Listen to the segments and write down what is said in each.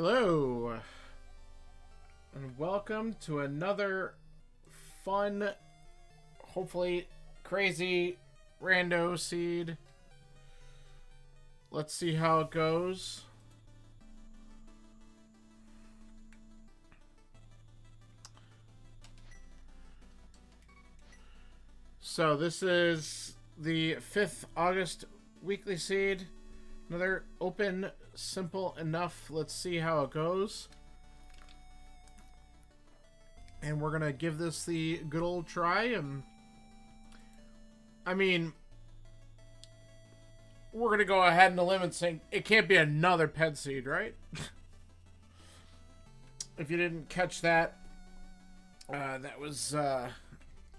Hello, and welcome to another fun, hopefully crazy rando seed. Let's see how it goes. So this is the 5th August weekly seed. Another open, simple enough. Let's see how it goes. And we're going to give this the good old try. And I mean, we're going to go ahead and limit and say it can't be another ped seed, right? If you didn't catch that, that was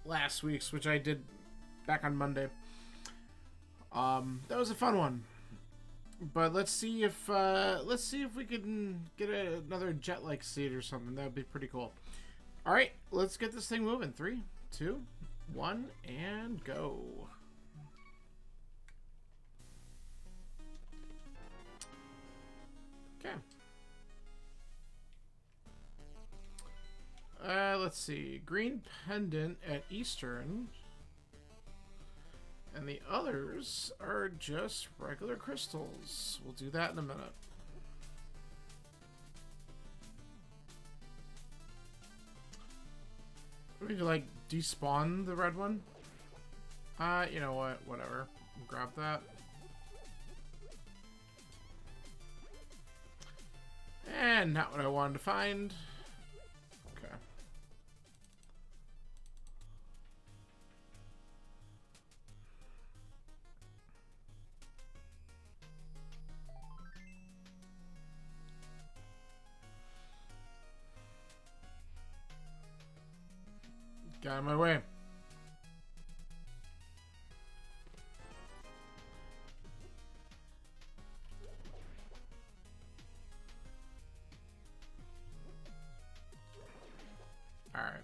last week's, which I did back on Monday. That was a fun one. But let's see if we can get another jet-like seed or something. That would be pretty cool. All right, let's get this thing moving. 3, 2, 1, and go. Okay. Let's see. Green pendant at Eastern. And the others are just regular crystals. We'll do that in a minute. We could, like, despawn the red one. You know what? Whatever. Grab that. And not what I wanted to find. Okay. Get out of my way. Alright.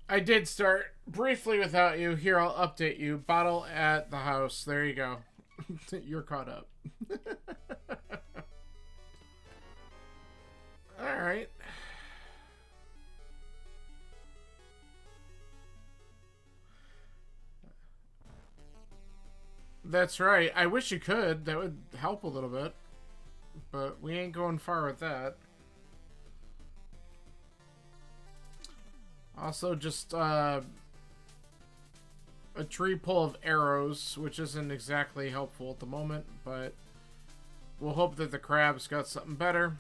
I did start briefly without you. Here, I'll update you. Bottle at the house. There you go. You're caught up. Alright. That's right. I wish you could. That would help a little bit. But we ain't going far with that. Also, just a tree full of arrows, which isn't exactly helpful at the moment, but we'll hope that the crab's got something better.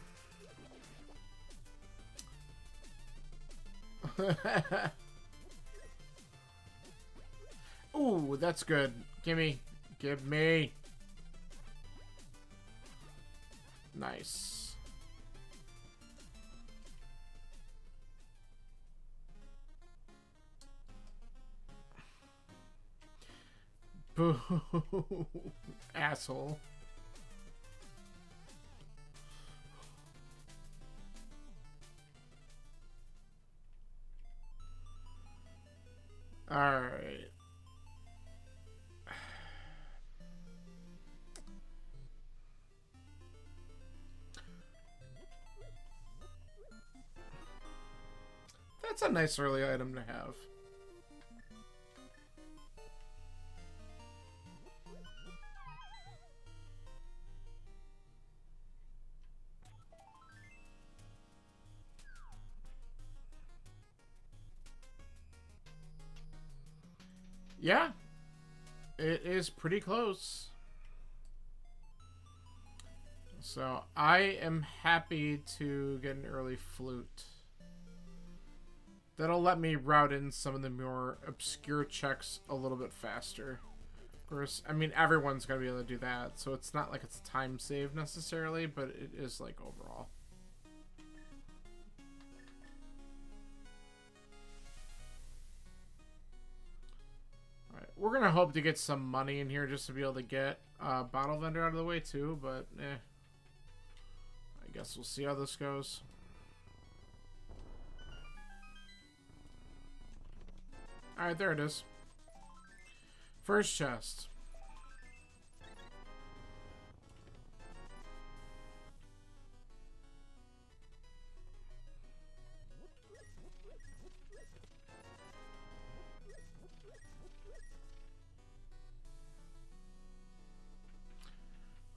Ooh, that's good. Gimme. Give me. Nice. Boo. Asshole. Alright. That's a nice early item to have. Yeah, it is pretty close. So I am happy to get an early flute. That'll let me route in some of the more obscure checks a little bit faster. Of course, I mean, everyone's going to be able to do that, so it's not like it's a time save necessarily, but it is like overall. Alright, we're going to hope to get some money in here just to be able to get Bottle Vendor out of the way too, but I guess we'll see how this goes. Alright, there it is. First chest.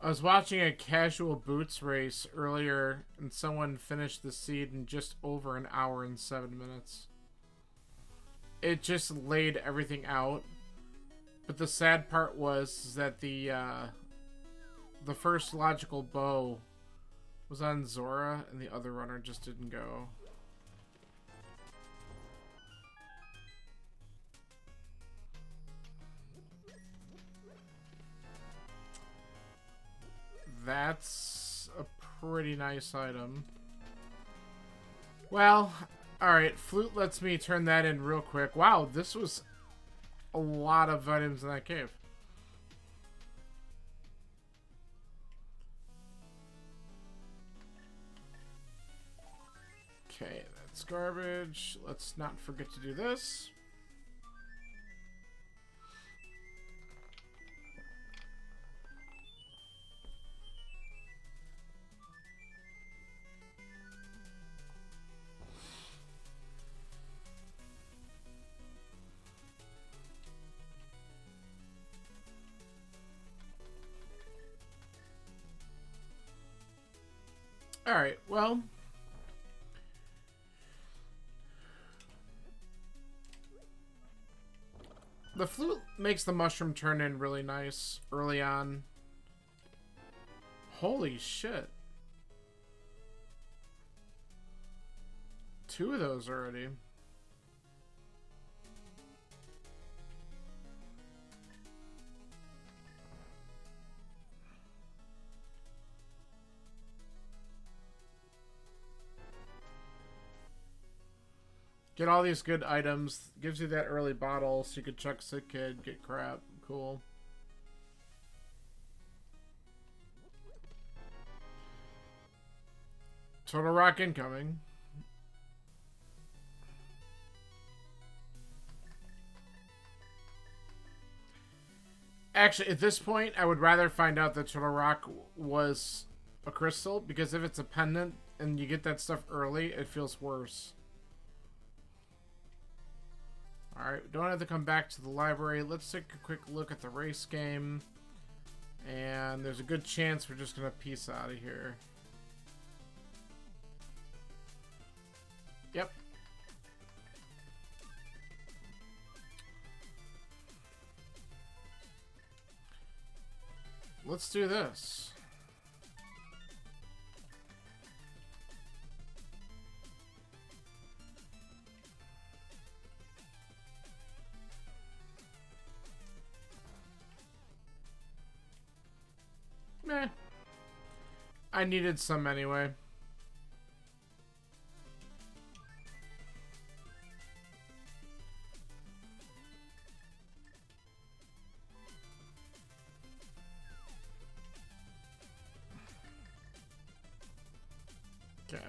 I was watching a casual boots race earlier, and someone finished the seed in just over an hour and 7 minutes. It just laid everything out. But the sad part was that the first logical bow was on Zora, and the other runner just didn't go. That's a pretty nice item. Well, alright, Flute lets me turn that in real quick. Wow, this was a lot of items in that cave. Okay, that's garbage. Let's not forget to do this. Alright, well. The flute makes the mushroom turn in really nice early on. Holy shit. 2 of those already. Get all these good items. Gives you that early bottle so you could chuck Sick Kid, get crap. Cool. Total Rock incoming. Actually, at this point, I would rather find out that Turtle Rock was a crystal, because if it's a pendant and you get that stuff early, it feels worse. Alright, we don't have to come back to the library. Let's take a quick look at the race game. And there's a good chance we're just going to peace out of here. Yep. Let's do this. Meh. I needed some anyway. Okay.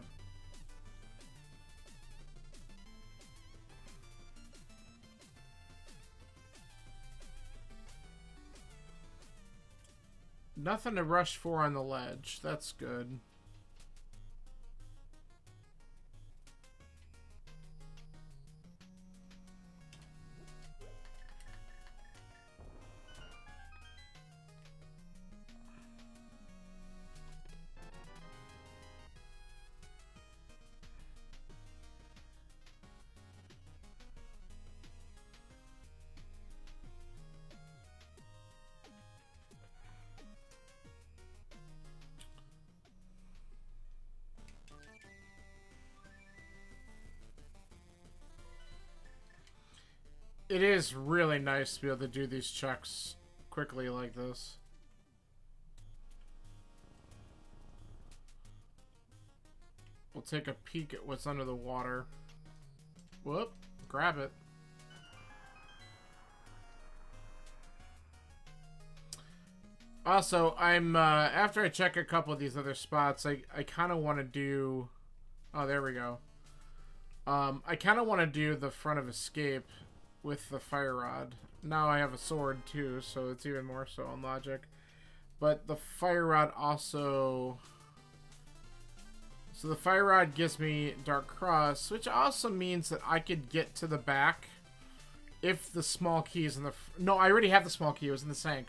Nothing to rush for on the ledge. That's good. It is really nice to be able to do these checks quickly like this. We'll take a peek at what's under the water. Whoop, grab it. Also, I'm, after I check a couple of these other spots, I kind of want to do, oh, there we go. I kind of want to do the front of escape with the fire rod. Now I have a sword too, so it's even more so on logic. But the fire rod also... So the fire rod gives me Dark Cross, which also means that I could get to the back if the small key is in the... No, I already have the small key. It was in the sink.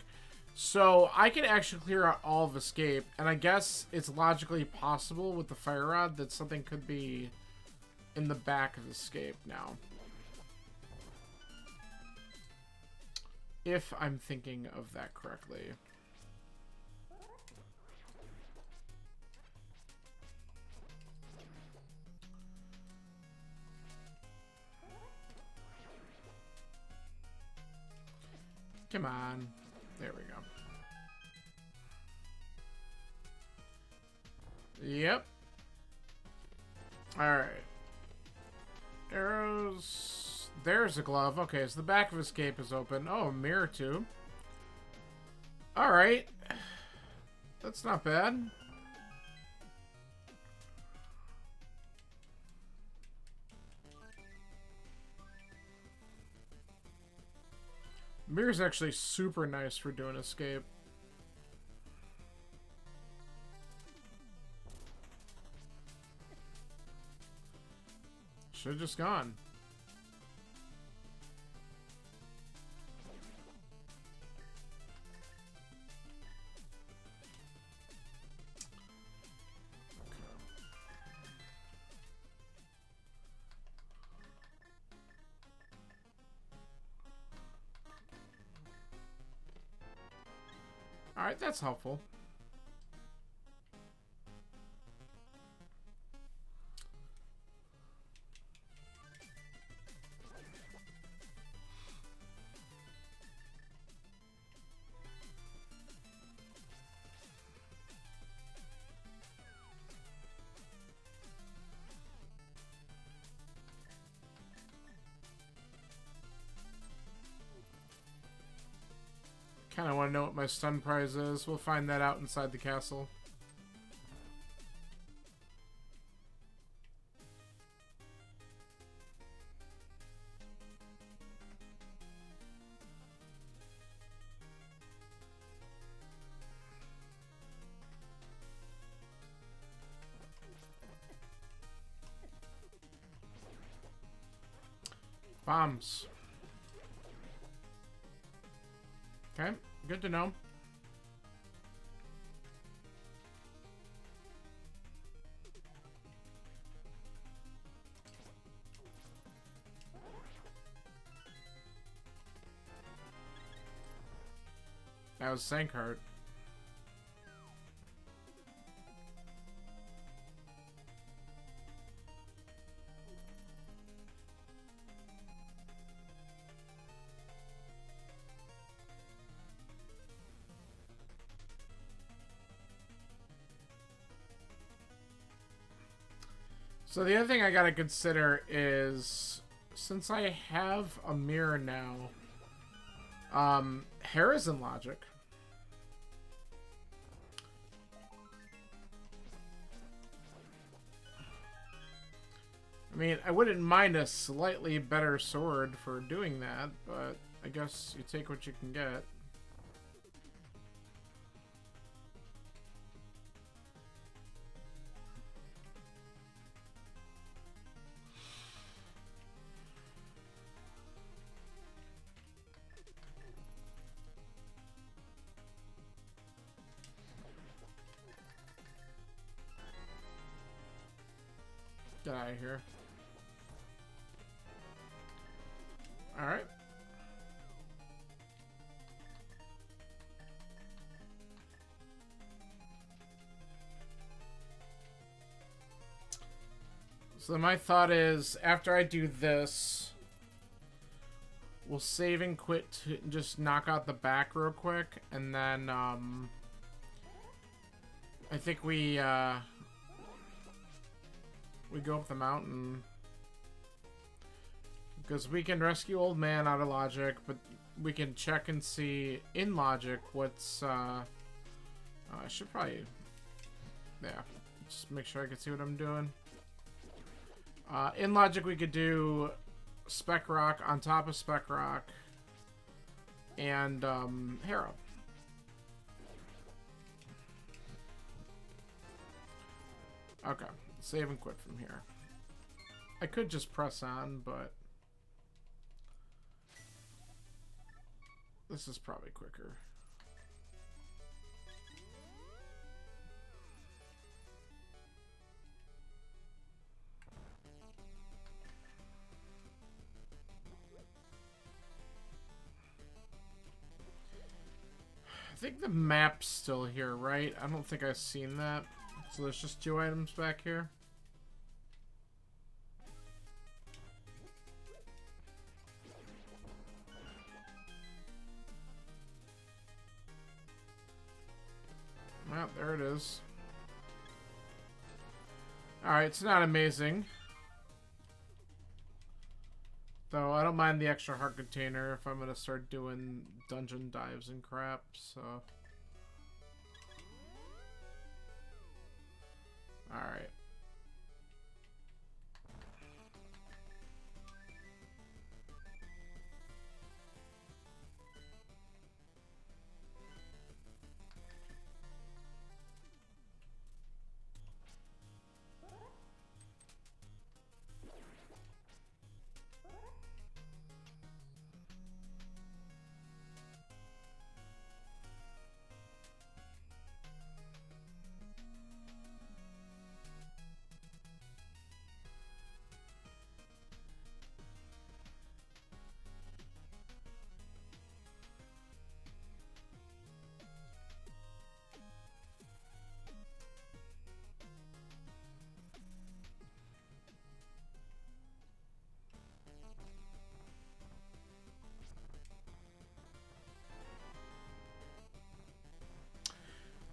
So I can actually clear out all of escape, and I guess it's logically possible with the fire rod that something could be in the back of escape now. If I'm thinking of that correctly. Come on. There we go. Yep. Alright. Arrows. There's a glove. Okay, so the back of escape is open. Oh, a mirror tube. Alright. That's not bad. Mirror's actually super nice for doing escape. Should've just gone. Alright, that's helpful. Kind of want to know what my stun prize is. We'll find that out inside the castle. Bombs. Okay, good to know. That was Sankheart. So the other thing I gotta consider is, since I have a mirror now, hair is in logic. I mean, I wouldn't mind a slightly better sword for doing that, but I guess you take what you can get. Get out of here. Alright. So my thought is, after I do this, we'll save and quit to just knock out the back real quick, and then, I think we go up the mountain. Because we can rescue Old Man out of logic, but we can check and see in logic what's, I should probably, yeah, just make sure I can see what I'm doing. In logic, we could do Spec Rock on top of Spec Rock and Harrow. Okay, save and quit from here. I could just press on, but this is probably quicker. think the map's still here, right? I don't think I've seen that. So there's just 2 items back here. Well, there it is. Alright, it's not amazing. Though I don't mind the extra heart container if I'm going to start doing dungeon dives and crap, so... Alright.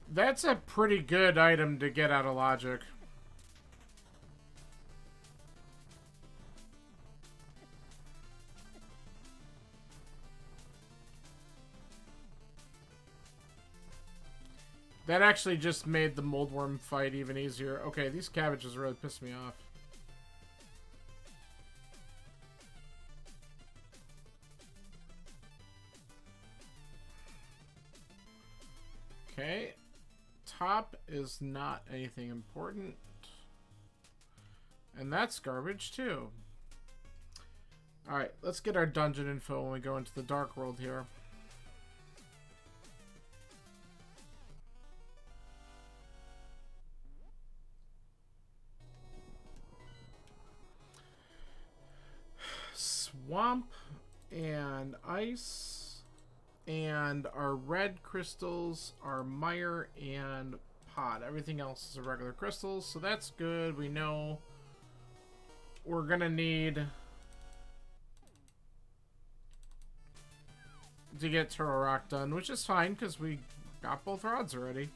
That's a pretty good item to get out of logic. That actually just made the moldworm fight even easier. Okay, these cabbages really pissed me off. Okay. Top is not anything important. And that's garbage too. Alright, let's get our dungeon info when we go into the dark world here. Swamp and ice. And our red crystals are mire and pod. Everything else is a regular crystals, so that's good. We know we're gonna need to get Turtle Rock done, which is fine because we got both rods already.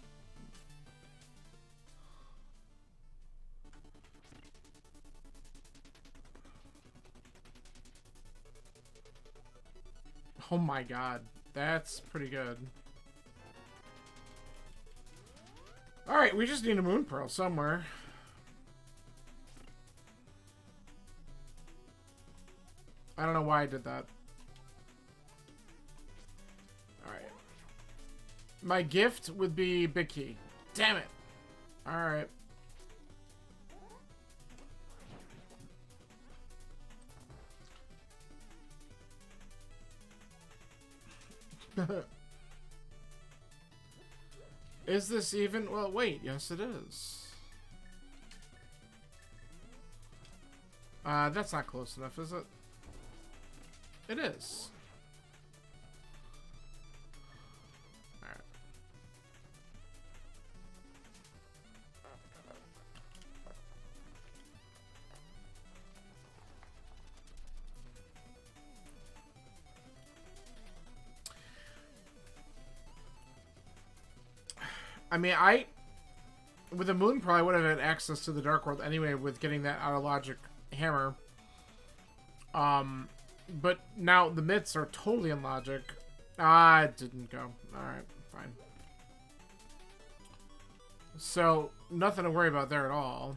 Oh my god. That's pretty good. Alright, we just need a moon pearl somewhere. I don't know why I did that. Alright. My gift would be Big Key. Damn it. Alright. Is this even? Well, wait. Yes, it is. That's not close enough, is it? It is. Alright. I mean, with the moon probably would have had access to the dark world anyway with getting that out of logic hammer. But now the myths are totally in logic. Ah, it didn't go. Alright, fine. So, nothing to worry about there at all.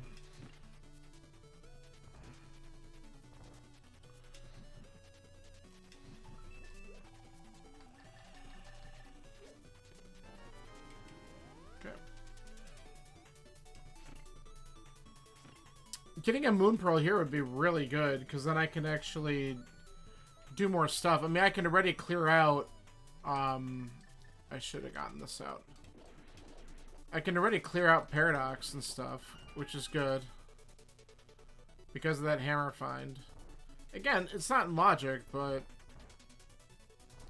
Getting a moon pearl here would be really good, because then I can actually do more stuff. I mean, I can already clear out... I should have gotten this out. I can already clear out Paradox and stuff, which is good. Because of that hammer find. Again, it's not in logic, but...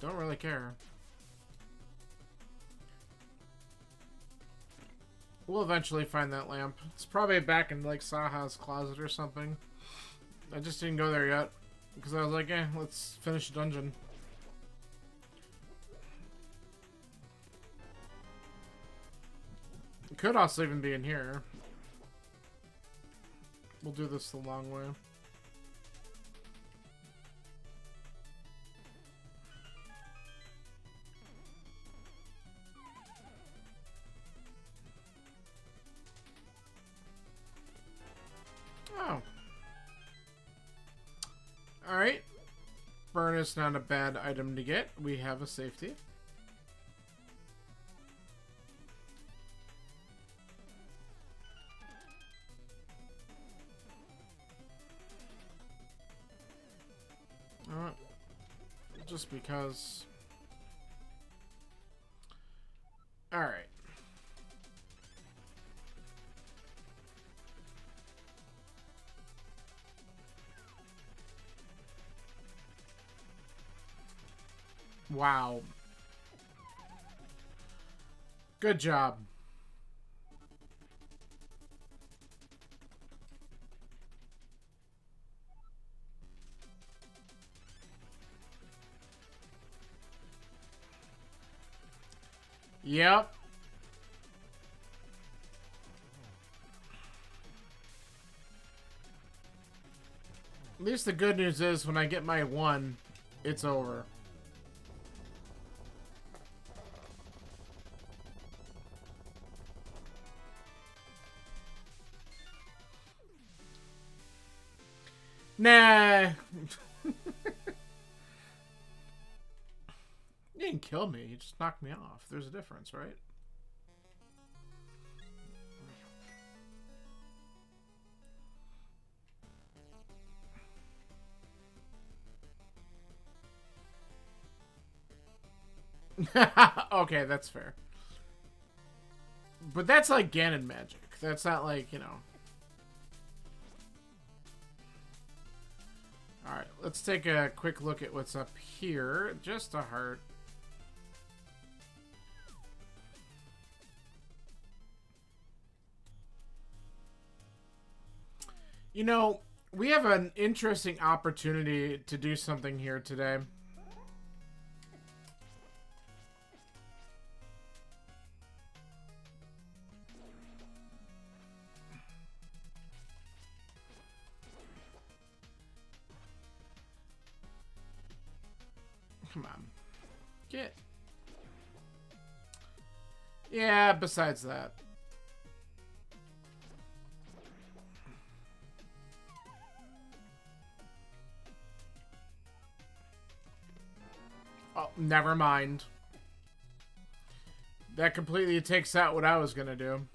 don't really care. We'll eventually find that lamp. It's probably back in like Saha's closet or something. I just didn't go there yet because I was like, eh, let's finish the dungeon. It could also even be in here. We'll do this the long way. Oh. Alright. Burn is not a bad item to get. We have a safety. Just because. Alright. Wow. Good job. Yep. At least the good news is when I get my 1, it's over. Nah. You didn't kill me. You just knocked me off. There's a difference, right? Okay, that's fair. But that's like Ganon magic. That's not like, you know. Alright, let's take a quick look at what's up here. Just a heart. You know, we have an interesting opportunity to do something here today. Come on. Get. Yeah, besides that. Oh, never mind. That completely takes out what I was gonna do.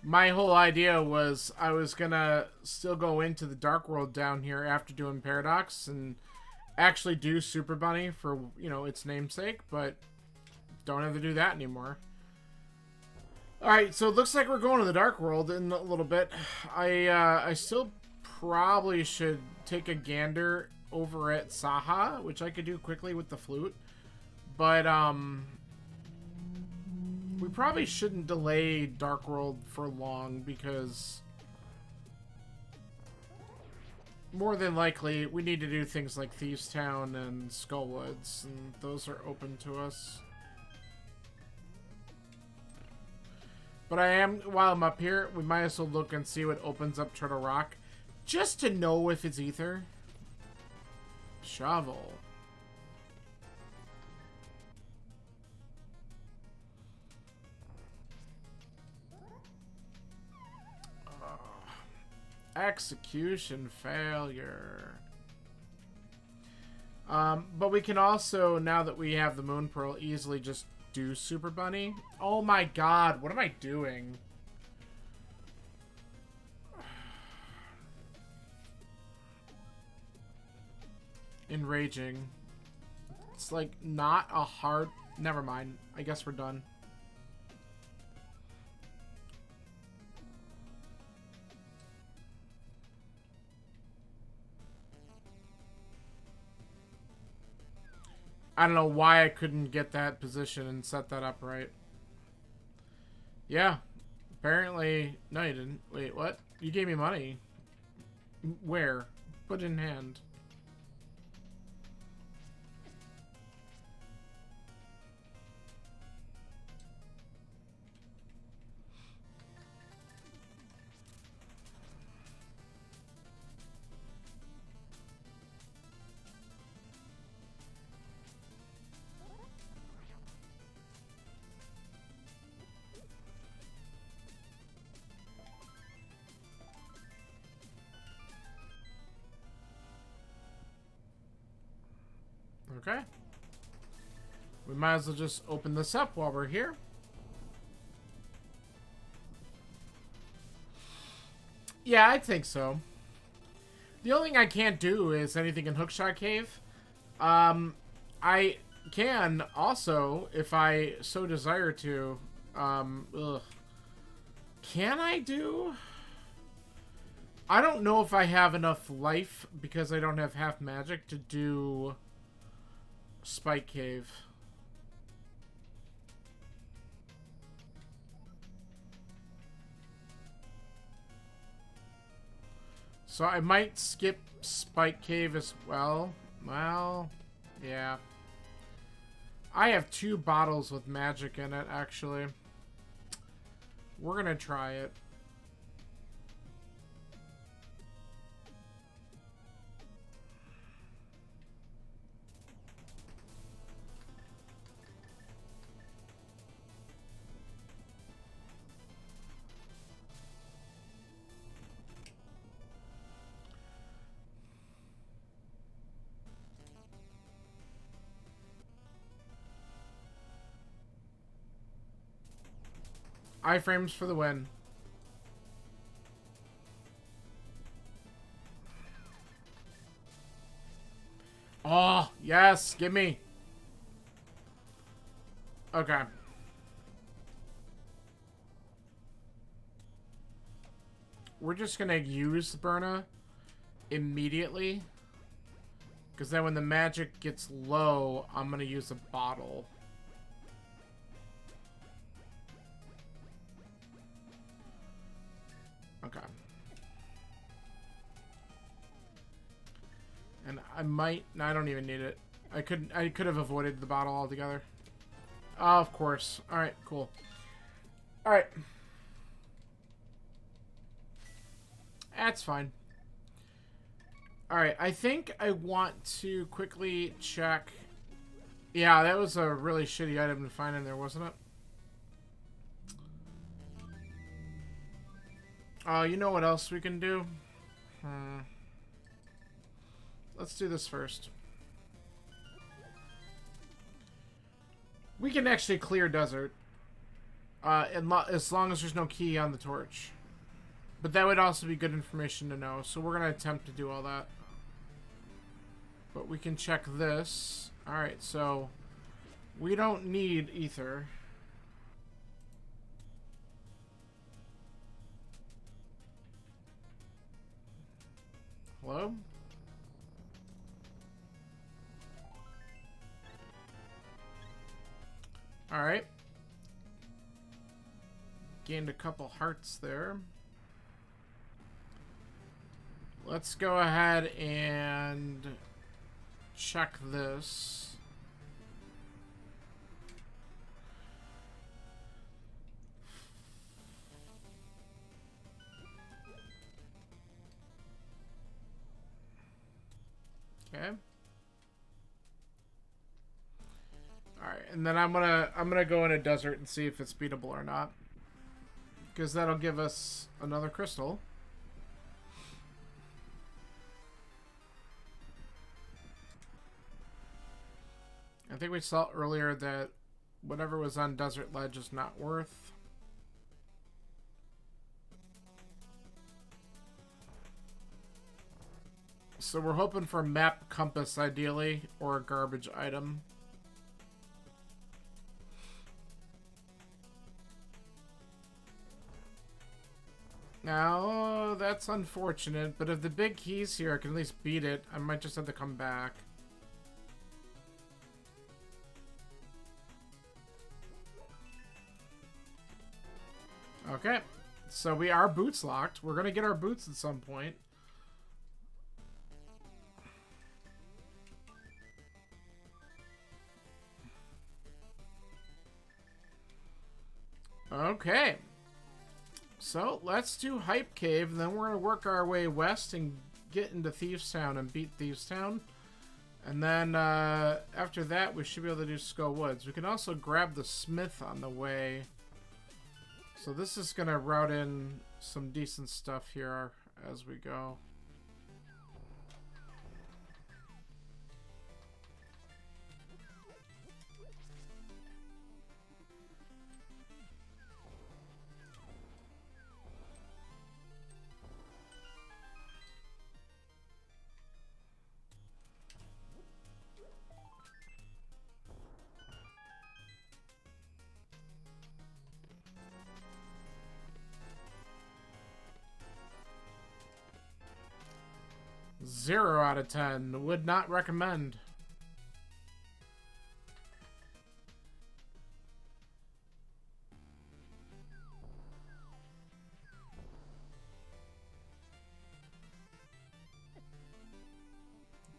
My whole idea was I was gonna still go into the Dark World down here after doing Paradox and actually do Super Bunny for, you know, its namesake, but don't have to do that anymore. Alright, so it looks like we're going to the Dark World in a little bit. I still probably should take a gander over at Saha, which I could do quickly with the flute. But, we probably shouldn't delay Dark World for long because more than likely we need to do things like Thieves Town and Skullwoods, and those are open to us. But I am, while I'm up here, we might as well look and see what opens up Turtle Rock, just to know if it's ether. Shovel. Execution failure. But we can also, now that we have the Moon Pearl, easily just do Super Bunny. Oh my god, what am I doing? Enraging. It's like not a hard... Never mind. I guess we're done. I don't know why I couldn't get that position and set that up right. Yeah. Apparently... No, you didn't. Wait, what? You gave me money. Where? Put in hand. Okay. We might as well just open this up while we're here. Yeah, I think so. The only thing I can't do is anything in Hookshot Cave. I can also, if I so desire to, Can I do? I don't know if I have enough life because I don't have half magic to do Spike Cave. So I might skip Spike Cave as well. Well, yeah. I have 2 bottles with magic in it, actually. We're gonna try it. Iframes for the win. Oh, yes, give me. Okay. We're just gonna use Berna immediately. Because then when the magic gets low, I'm gonna use a bottle. Okay. And I might... No, I don't even need it. I could have avoided the bottle altogether. Oh, of course. Alright, cool. Alright. That's fine. Alright, I think I want to quickly check... Yeah, that was a really shitty item to find in there, wasn't it? Oh, you know what else we can do? Let's do this first. We can actually clear desert. As long as there's no key on the torch. But that would also be good information to know. So we're going to attempt to do all that. But we can check this. Alright, so... We don't need ether. Hello? Alright. Gained a couple hearts there. Let's go ahead and check this. Okay. Alright, and then I'm gonna go in a desert and see if it's beatable or not. Because that'll give us another crystal. I think we saw earlier that whatever was on Desert Ledge is not worth. So we're hoping for map compass ideally, or a garbage item. Now, that's unfortunate, but if the big key's here, I can at least beat it. I might just have to come back. Okay. So we are boots locked. We're going to get our boots at some point. Okay. So let's do Hype Cave, and then we're going to work our way west and get into Thieves Town and beat Thieves Town. And then after that, we should be able to do Skull Woods. We can also grab the Smith on the way. So this is going to route in some decent stuff here as we go. Zero out of 10. Would not recommend.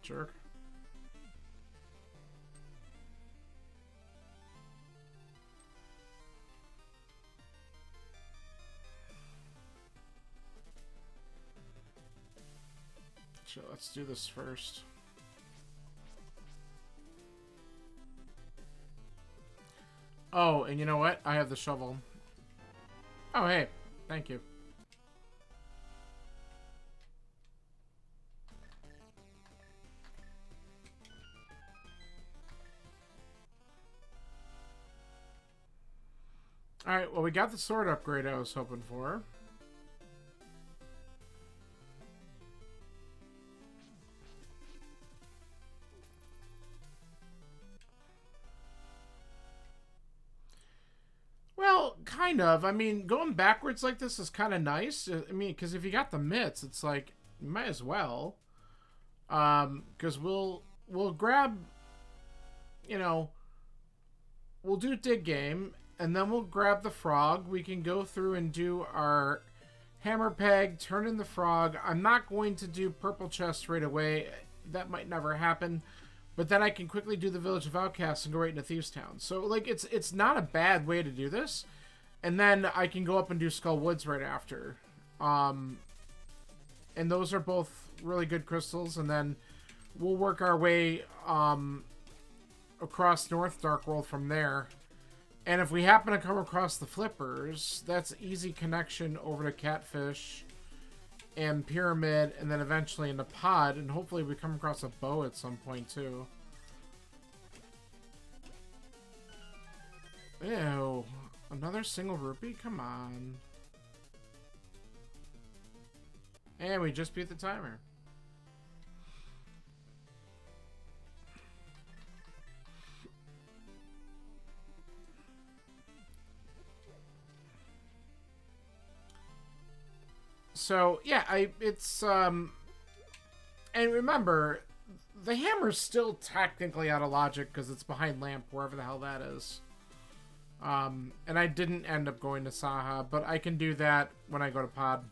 Jerk. So let's do this first. Oh, and you know what? I have the shovel. Oh, hey. Thank you. Alright, well, we got the sword upgrade I was hoping for. Well, kind of. I mean, going backwards like this is kind of nice. I mean, because if you got the mitts, it's like, you might as well. Because we'll grab, you know, we'll do dig game, and then we'll grab the frog. We can go through and do our hammer peg, turn in the frog. I'm not going to do purple chest right away. That might never happen. But then I can quickly do the Village of Outcasts and go right into Thieves Town. So, like, it's not a bad way to do this. And then I can go up and do Skull Woods right after. And those are both really good crystals. And then we'll work our way across North Dark World from there. And if we happen to come across the Flippers, that's easy connection over to Catfish and Pyramid, and then eventually into Pod, and hopefully we come across a bow at some point too. Ew, another single rupee? Come on. And we just beat the timer. So, yeah, it's, and remember, the hammer's still technically out of logic because it's behind Lamp, wherever the hell that is. And I didn't end up going to Saha, but I can do that when I go to Pod.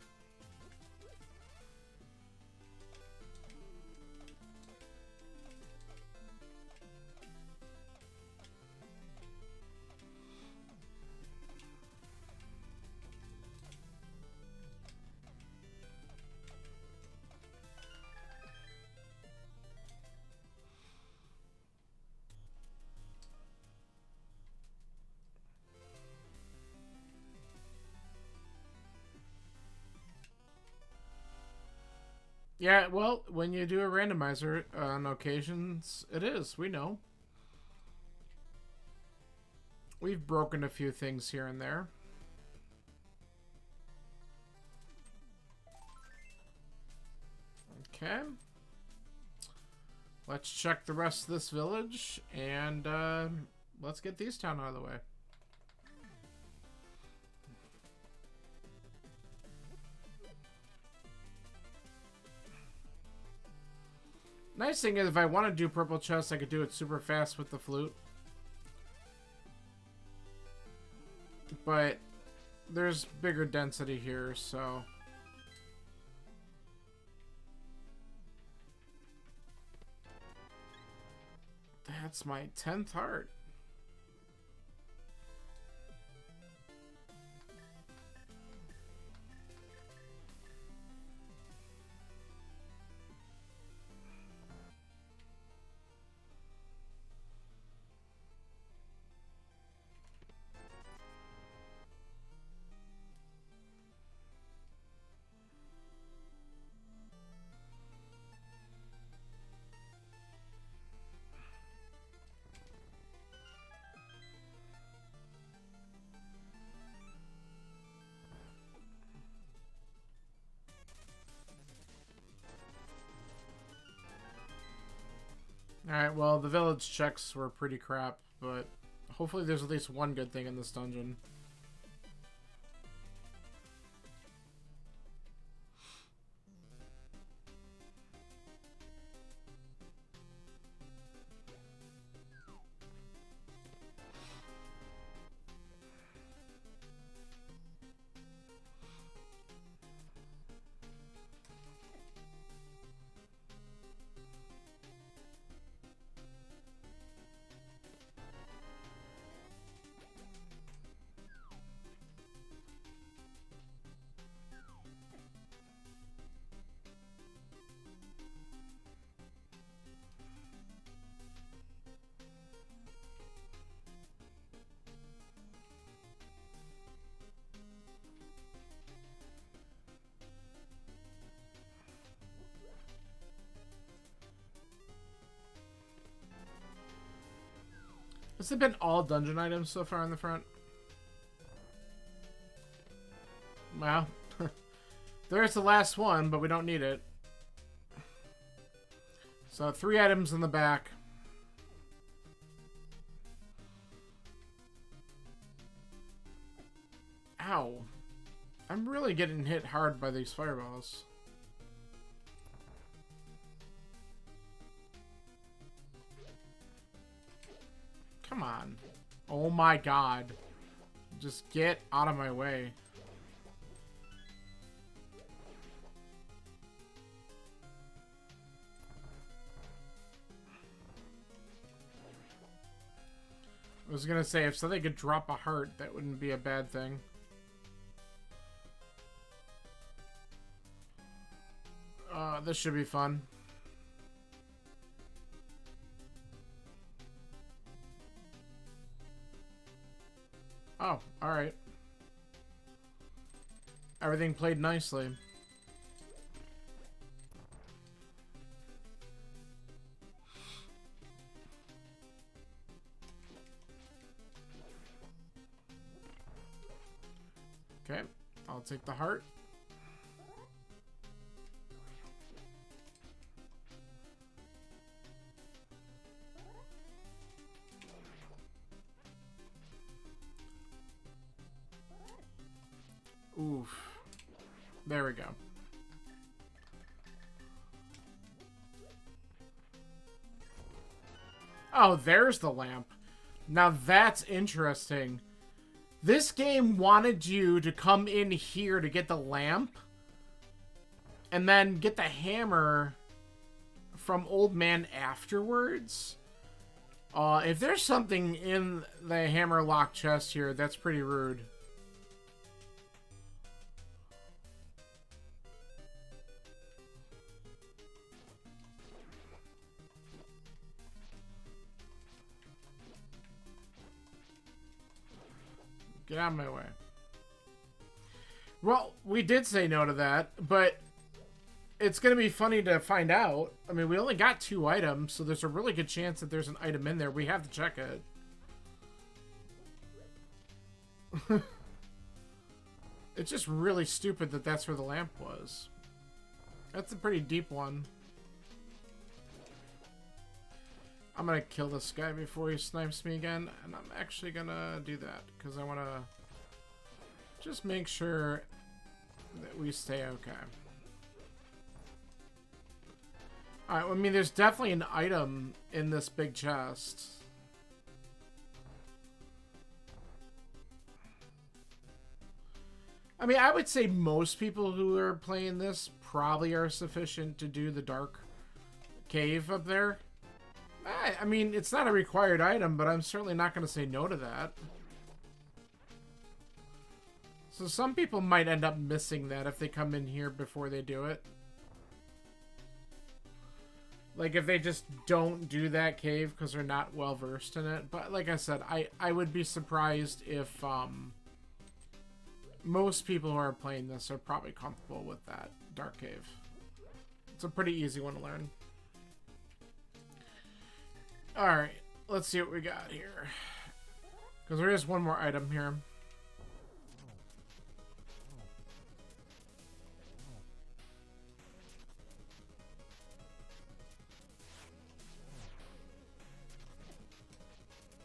Yeah, well, when you do a randomizer on occasions, it is. We know. We've broken a few things here and there. Okay. Let's check the rest of this village, and let's get Thieves Town out of the way. Nice thing is, if I want to do purple chest, I could do it super fast with the flute. But there's bigger density here, so... That's my 10th heart. Alright, well, the village checks were pretty crap, but hopefully there's at least one good thing in this dungeon. Has it been all dungeon items so far in the front? Well, there's the last one, but we don't need it. So 3 items in the back. Ow. I'm really getting hit hard by these fireballs. Come on. Oh my god. Just get out of my way. I was gonna say, if something could drop a heart, that wouldn't be a bad thing. This should be fun. Oh, alright. Everything played nicely. Okay, I'll take the heart. Oof. There we go. Oh, there's the lamp. Now that's interesting. This game wanted you to come in here to get the lamp and then get the hammer from Old Man afterwards. If there's something in the hammer lock chest here, that's pretty rude. Get out of my way. Well, we did say no to that, but it's going to be funny to find out. I mean, we only got 2 items, so there's a really good chance that there's an item in there. We have to check it. It's just really stupid that that's where the lamp was. That's a pretty deep one. I'm gonna kill this guy before he snipes me again, and I'm actually gonna do that because I want to just make sure that we stay okay. Alright, I mean, there's definitely an item in this big chest. I mean, I would say most people who are playing this probably are sufficient to do the dark cave up there. I mean, it's not a required item, but I'm certainly not going to say no to that. So some people might end up missing that if they come in here before they do it. Like, if they just don't do that cave because they're not well-versed in it. But like I said, I would be surprised if most people who are playing this are probably comfortable with that dark cave. It's a pretty easy one to learn. Alright, let's see what we got here. Because there is one more item here.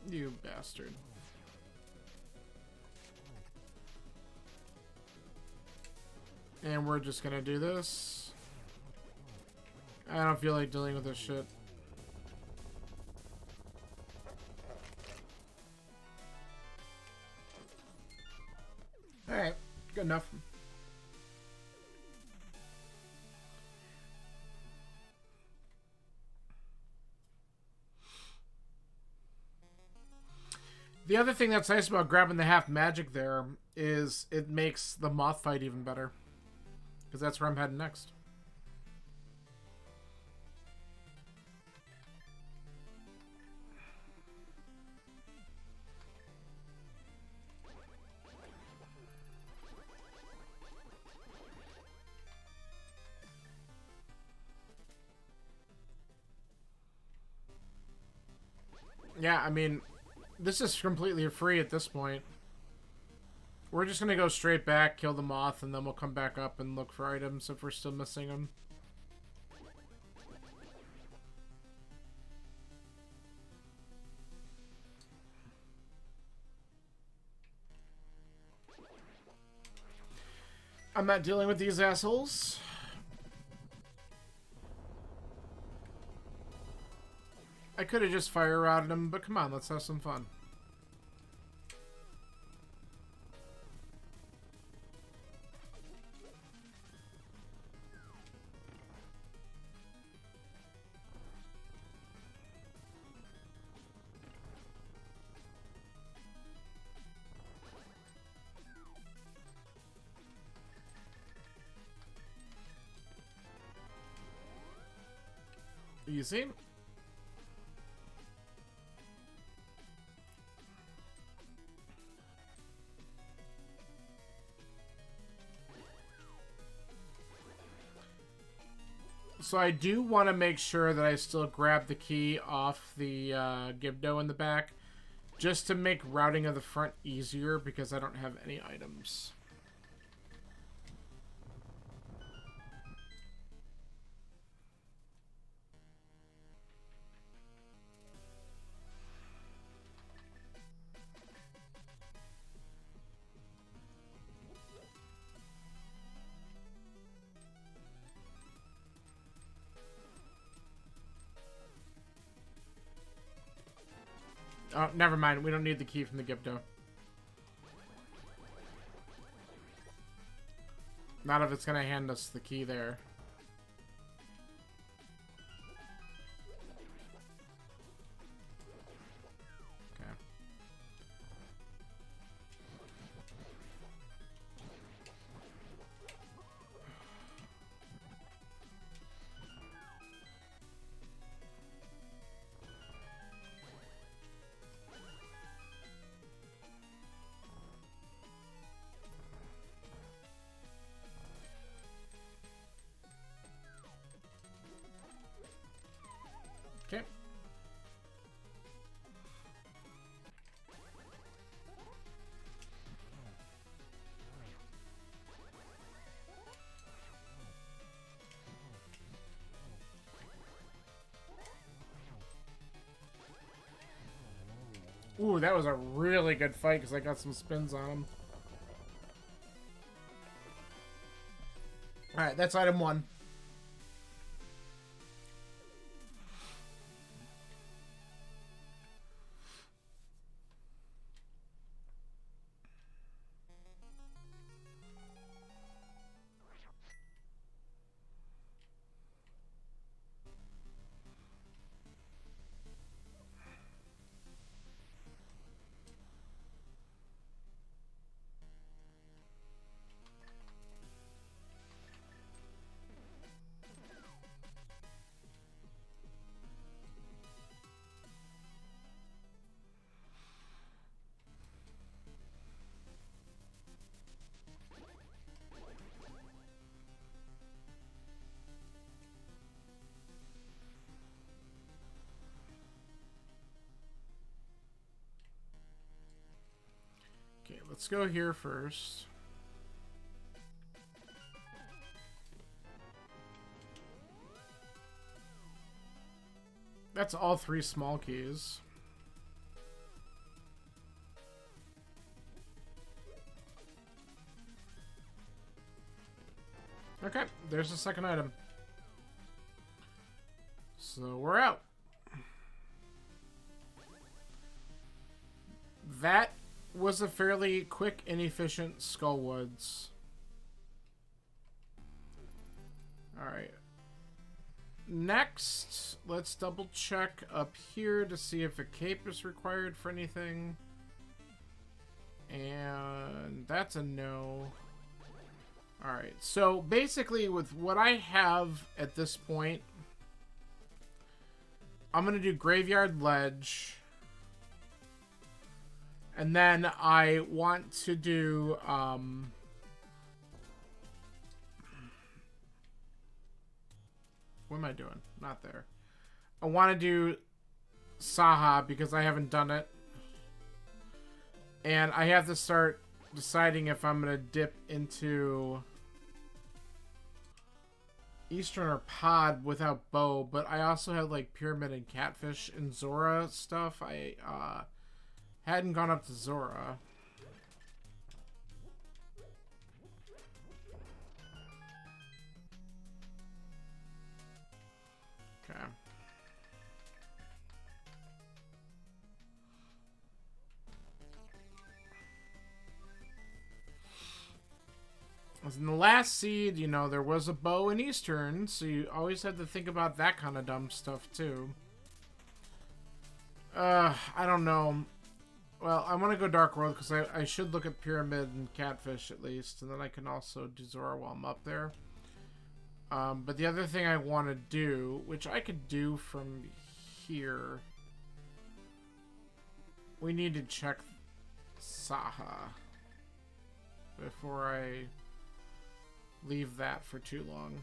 You bastard. And we're just gonna do this. I don't feel like dealing with this shit. Alright, good enough. The other thing that's nice about grabbing the half magic there is it makes the moth fight even better. Because that's where I'm heading next. Yeah, I mean, this is completely free at this point. We're just gonna go straight back, kill the moth, and then we'll come back up and look for items if we're still missing them. I'm not dealing with these assholes. I could have just fire routed them, but come on, let's have some fun. Easy. So I do want to make sure that I still grab the key off the Gibdo in the back, just to make routing of the front easier because I don't have any items. Oh, never mind. We don't need the key from the Gibdo. Not if it's going to hand us the key there. Okay. Okay. Ooh, that was a really good fight because I got some spins on him. Alright, that's item 1. Let's go here first. That's all 3 small keys. Okay, there's the second item. So we're out. That was a fairly quick and efficient Skullwoods. Alright. Next, let's double check up here to see if a cape is required for anything. And that's a no. Alright, so basically with what I have at this point, I'm going to do Graveyard Ledge. And then I want to do, what am I doing? Not there. I want to do Saha because I haven't done it. And I have to start deciding if I'm going to dip into Eastern or Pod without Bow. But I also have like Pyramid and Catfish and Zora stuff. I hadn't gone up to Zora. Okay. As in the last seed, you know, there was a Bow in Eastern, so you always had to think about that kind of dumb stuff too. I don't know. Well, I want to go Dark World because I should look at Pyramid and Catfish at least, and then I can also do Zora while I'm up there. But the other thing I want to do, which I could do from here, we need to check Saha before I leave that for too long.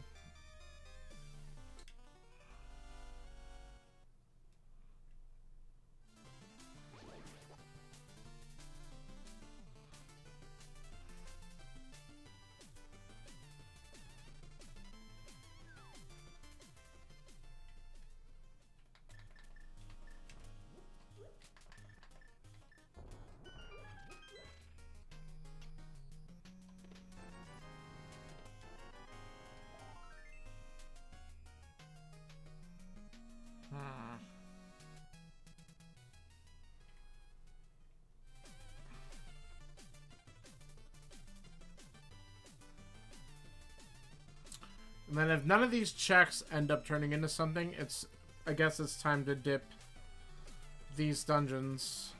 And then if none of these checks end up turning into something, I guess it's time to dip these dungeons.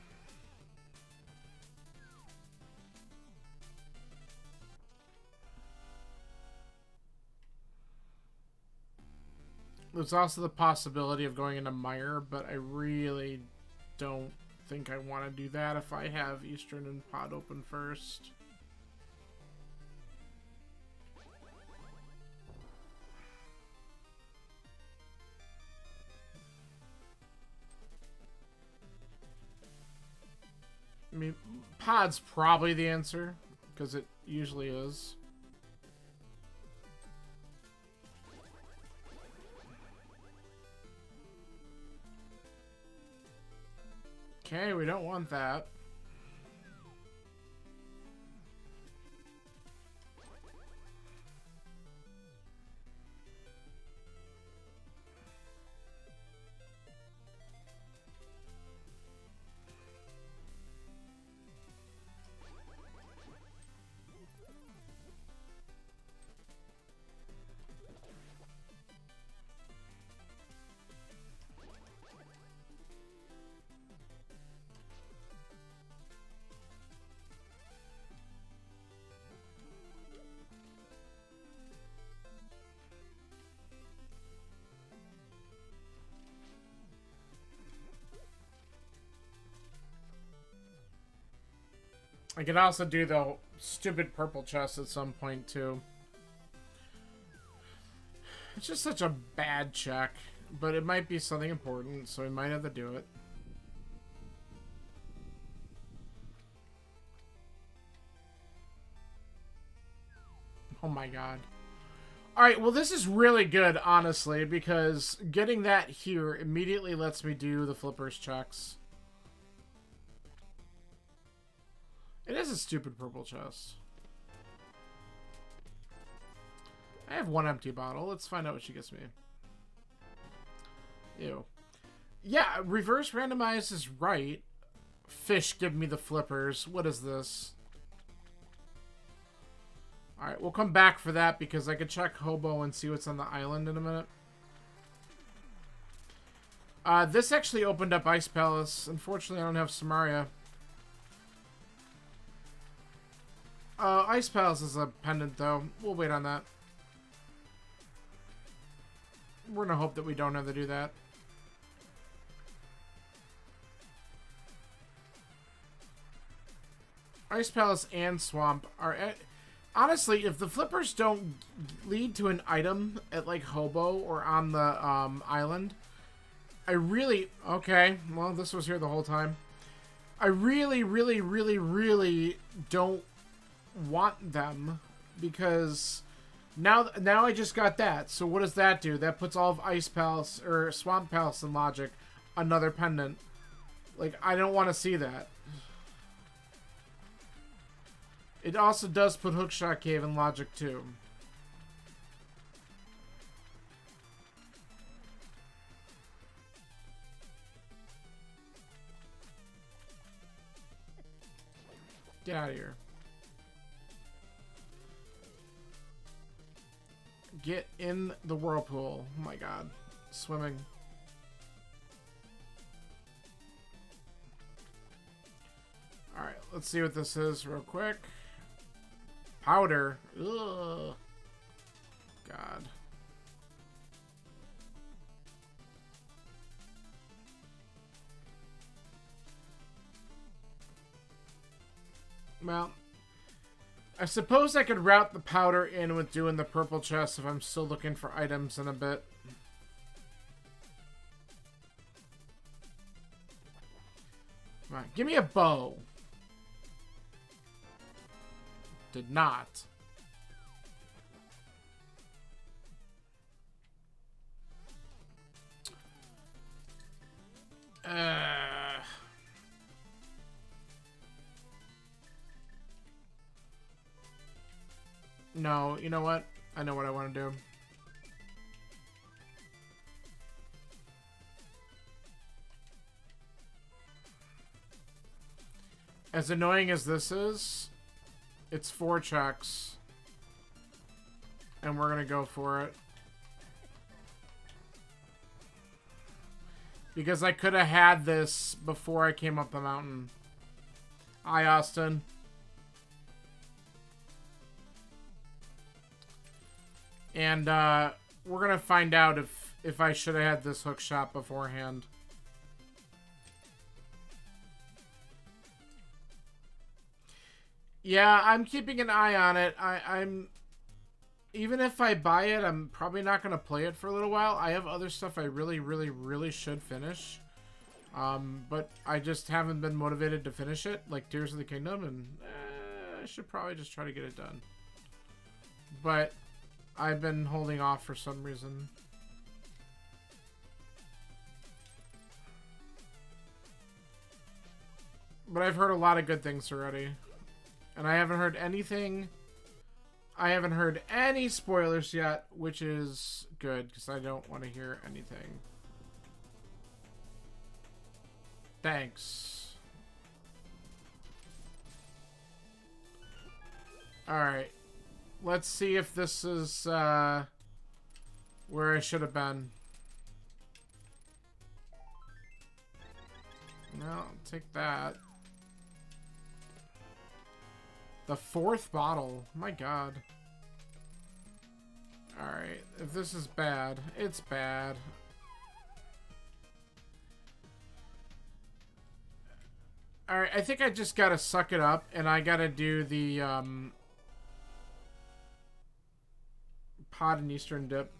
There's also the possibility of going into Mire, but I really don't think I want to do that if I have Eastern and Pod open first. I mean, Pod's probably the answer, because it usually is. Okay, we don't want that. I could also do the stupid purple chest at some point, too. It's just such a bad check, but it might be something important, so we might have to do it. Oh my god. Alright, well this is really good, honestly, because getting that here immediately lets me do the flippers checks. It is a stupid purple chest. I have one empty bottle. Let's find out what she gets me. Ew. Yeah, reverse randomize is right. Fish give me the flippers. What is this? Alright, we'll come back for that because I could check Hobo and see what's on the island in a minute. This actually opened up Ice Palace. Unfortunately, I don't have Samaria. Ice Palace is a pendant, though. We'll wait on that. We're gonna hope that we don't have to do that. Ice Palace and Swamp are... Honestly, if the flippers don't lead to an item at, like, Hobo or on the island, I really... Okay, well, this was here the whole time. I really, really, really, really don't want them because... Now I just got that. So what does that do? That puts all of Ice Palace or Swamp Palace in Logic. Another pendant. Like, I don't want to see that. It also does put Hookshot Cave in Logic too. Get out of here. Get in the whirlpool. Oh my god. Swimming. Alright, let's see what this is real quick. Powder. Ugh. God. Well, I suppose I could route the powder in with doing the purple chest if I'm still looking for items in a bit. Come on, give me a bow. Did not. No, you know what? I know what I want to do. As annoying as this is, it's 4 checks. And we're going to go for it. Because I could have had this before I came up the mountain. Hi, Austin. And we're going to find out if I should have had this hook shot beforehand. Yeah, I'm keeping an eye on it. I'm... Even if I buy it, I'm probably not going to play it for a little while. I have other stuff I really, really, really should finish. But I just haven't been motivated to finish it, like Tears of the Kingdom, and I should probably just try to get it done. But I've been holding off for some reason. But I've heard a lot of good things already. And I haven't heard anything... I haven't heard any spoilers yet, which is good, because I don't want to hear anything. Thanks. Alright. Let's see if this is where I should have been. No, I'll take that. The 4th bottle. My god. Alright. If this is bad, it's bad. Alright, I think I just gotta suck it up, and I gotta do the, Pod and Eastern Dip.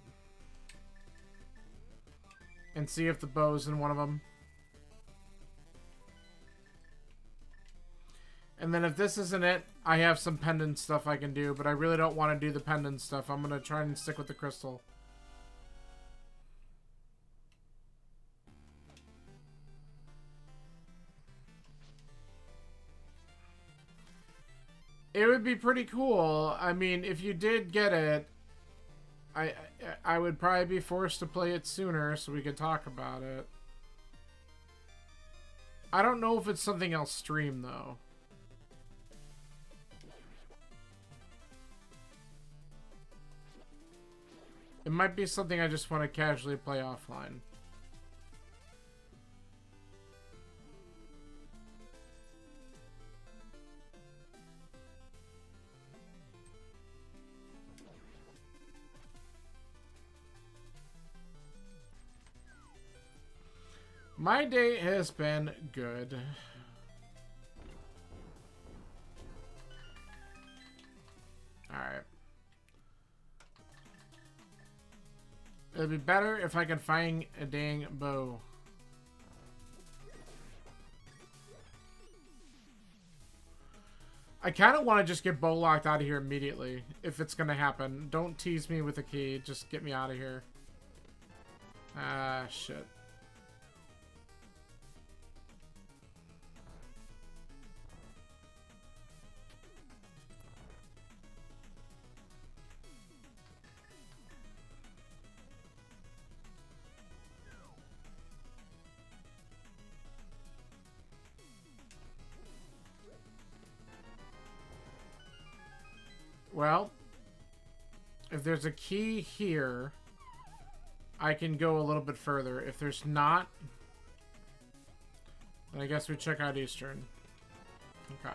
And see if the bow's in one of them. And then if this isn't it, I have some pendant stuff I can do, but I really don't want to do the pendant stuff. I'm going to try and stick with the crystal. It would be pretty cool. I mean, if you did get it, I would probably be forced to play it sooner so we could talk about it. I don't know if it's something I'll stream, though. It might be something I just want to casually play offline. My day has been good. Alright. It'd be better if I could find a dang bow. I kind of want to just get bow locked out of here immediately, if it's going to happen. Don't tease me with a key, just get me out of here. Ah, shit. Well, if there's a key here, I can go a little bit further. If there's not, then I guess we check out Eastern. Okay.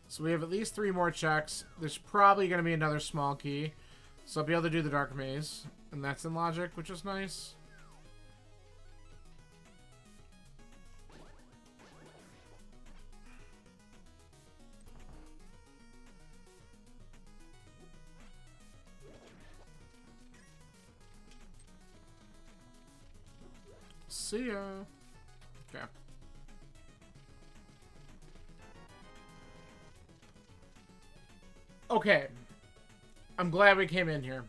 So we have at least 3 more checks. There's probably going to be another small key. So I'll be able to do the Dark Maze. And that's in logic, which is nice. See ya. Okay. Okay. I'm glad we came in here.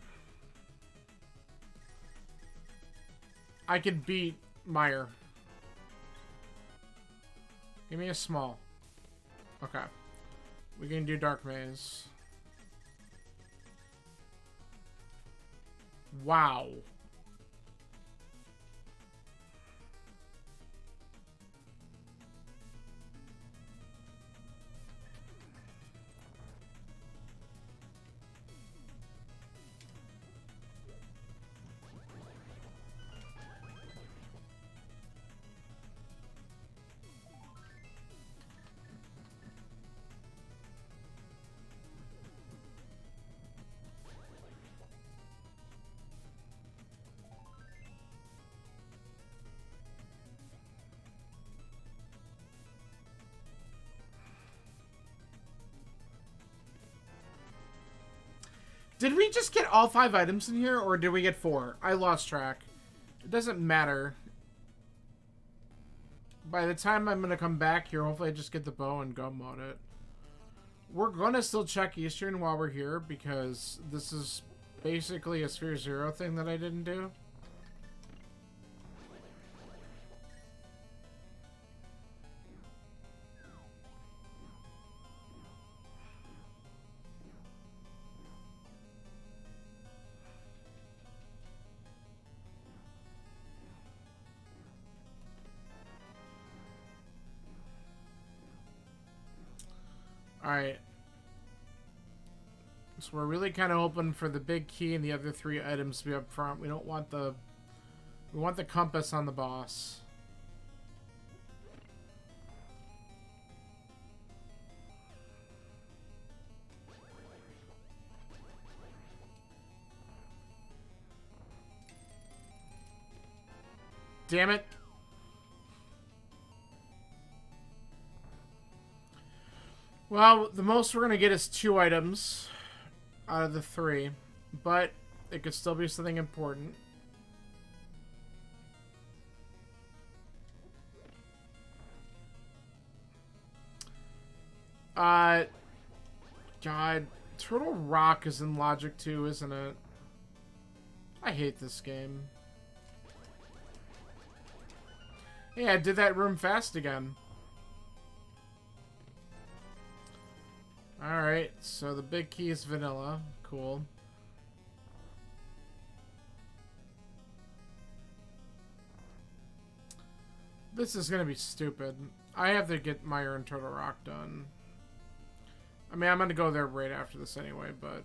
I can beat Meyer. Give me a small. Okay. We can do Dark Maze. Wow. Did we just get all 5 items in here, or did we get 4? I lost track. It doesn't matter. By the time I'm going to come back here, hopefully I just get the bow and go mode it. We're going to still check Eastern while we're here, because this is basically a Sphere Zero thing that I didn't do. Alright. So we're really kind of hoping for the big key and the other 3 items to be up front. We don't want the... We want the compass on the boss. Damn it. Well, the most we're going to get is 2 items out of the 3. But it could still be something important. God, Turtle Rock is in Logic 2, isn't it? I hate this game. Hey, I did that room fast again. Alright, so the big key is vanilla. Cool. This is gonna be stupid. I have to get Meyer and Turtle Rock done. I mean, I'm gonna go there right after this anyway, but...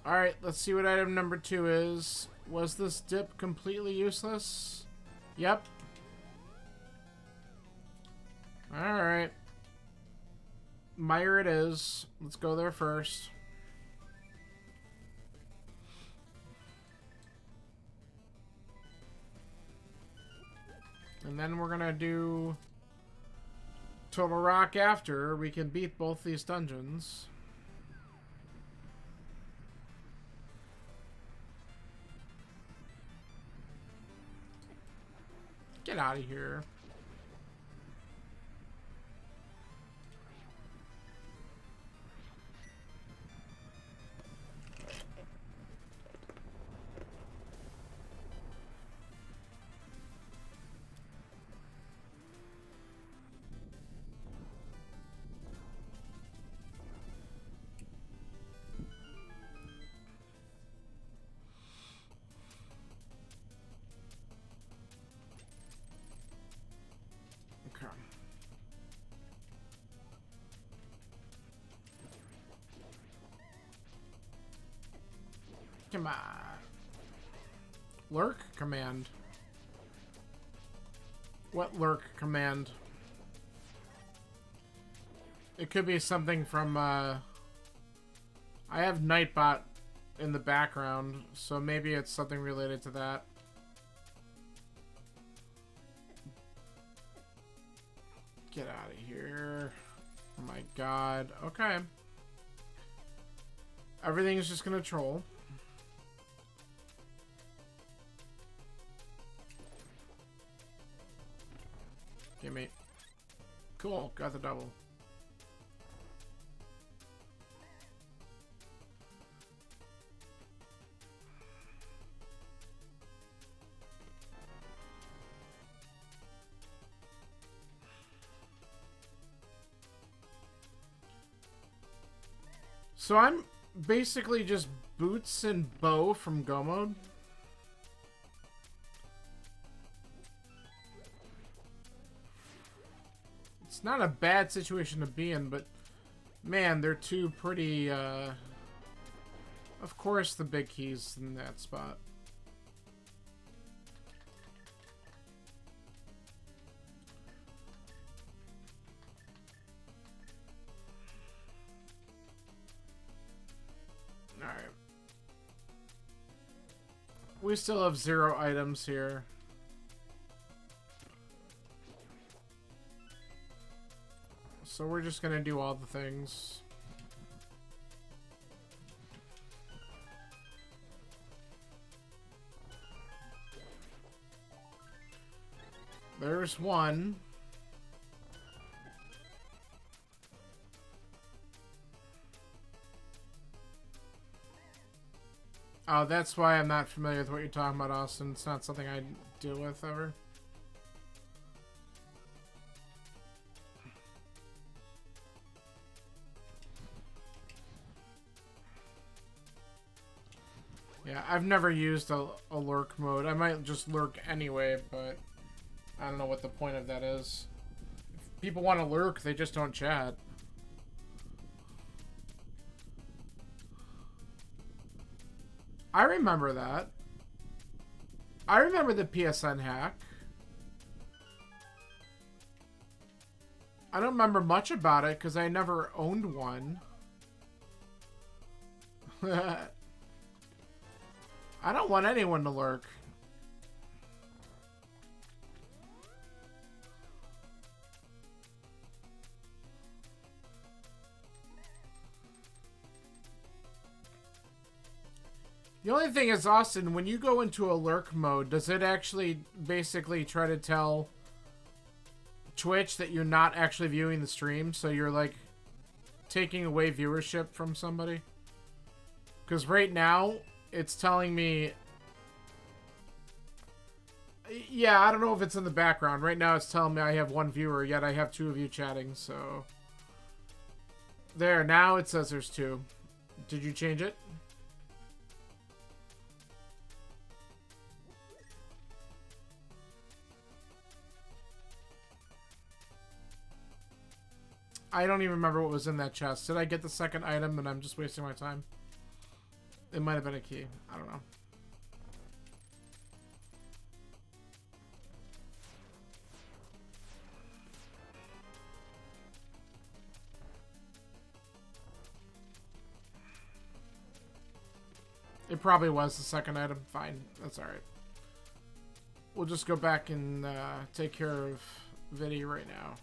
Alright, let's see what item number 2 is. Was this dip completely useless? Yep. Alright. Meyer it is. Let's go there first. And then we're gonna do Total Rock after. We can beat both these dungeons. Get out of here. Come on. Lurk command. What lurk command? It could be something from, I have Nightbot in the background, so maybe it's something related to that. Get out of here. Oh my god. Okay. Everything's just gonna troll. Gimme. Cool, got the double. So I'm basically just Boots and Bo from Go Mode. It's not a bad situation to be in, but man, they're two pretty, of course the big key's in that spot. Alright. We still have 0 items here. So we're just gonna do all the things. There's one. Oh, that's why I'm not familiar with what you're talking about, Austin. It's not something I deal with ever. Yeah, I've never used a lurk mode. I might just lurk anyway, but I don't know what the point of that is. If people want to lurk, they just don't chat. I remember that. I remember the PSN hack. I don't remember much about it because I never owned one. I don't want anyone to lurk. The only thing is, Austin, when you go into a lurk mode, does it actually basically try to tell Twitch that you're not actually viewing the stream? So you're like taking away viewership from somebody? Because right now, it's telling me... Yeah, I don't know if it's in the background. Right now, it's telling me I have one viewer, yet I have 2 of you chatting, so... There, now it says there's 2. Did you change it? I don't even remember what was in that chest. Did I get the second item and I'm just wasting my time? It might have been a key. I don't know. It probably was the second item. Fine. That's alright. We'll just go back and take care of Vinny right now.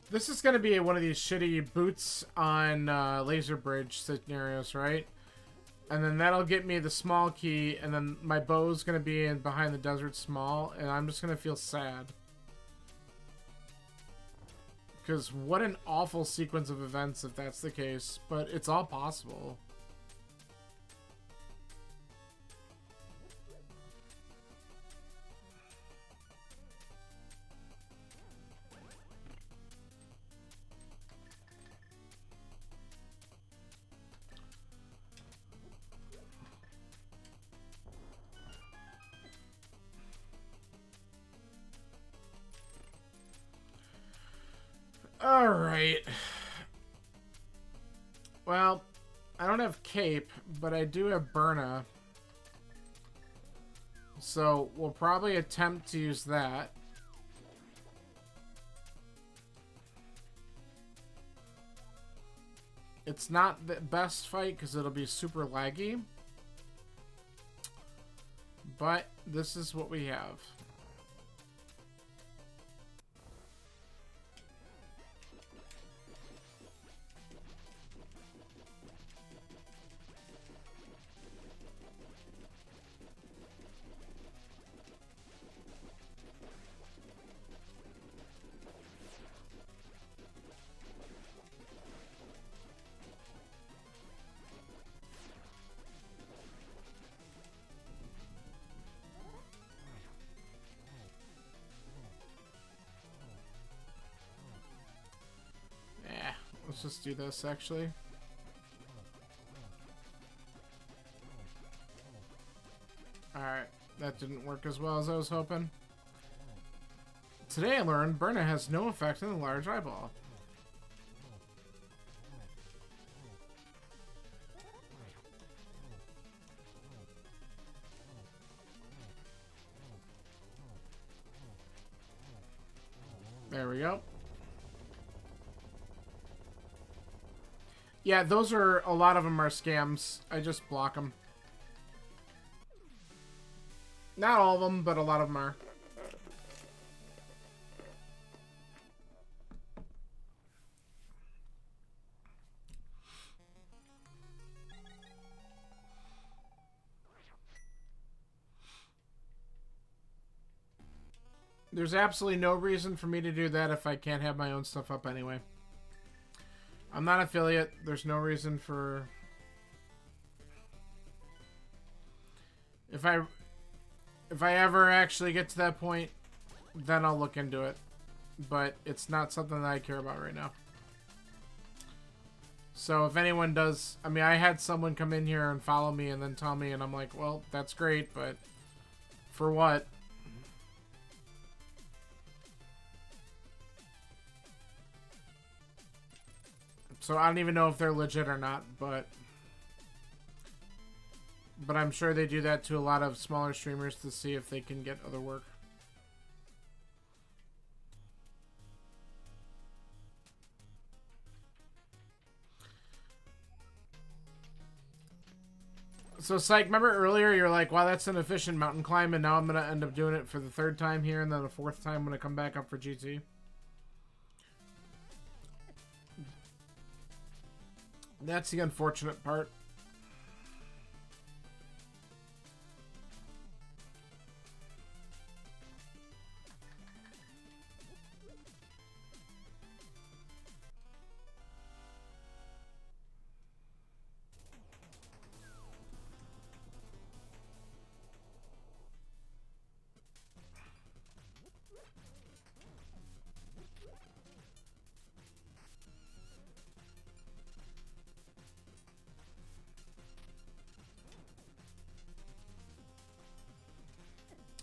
This is going to be one of these shitty boots on laser bridge scenarios, right? And then that'll get me the small key, and then my bow's going to be in behind the desert small, and I'm just going to feel sad. Because what an awful sequence of events if that's the case, but it's all possible. Alright. Well, I don't have Cape, but I do have Burna. So, we'll probably attempt to use that. It's not the best fight because it'll be super laggy. But this is what we have. Let's just do this, actually. Alright, that didn't work as well as I was hoping. Today I learned Burna has no effect on the large eyeball. There we go. Yeah, those are, a lot of them are scams. I just block them. Not all of them, but a lot of them are. There's absolutely no reason for me to do that if I can't have my own stuff up anyway. I'm not affiliate. There's no reason for... If I ever actually get to that point, then I'll look into it. But it's not something that I care about right now. So if anyone does... I mean, I had someone come in here and follow me and then tell me, and I'm like, well, that's great, but for what? So I don't even know if they're legit or not, but I'm sure they do that to a lot of smaller streamers to see if they can get other work. So, Psych, remember earlier you're like, wow, that's an efficient mountain climb, and now I'm going to end up doing it for the 3rd time here, and then the 4th time when I come back up for GT? That's the unfortunate part.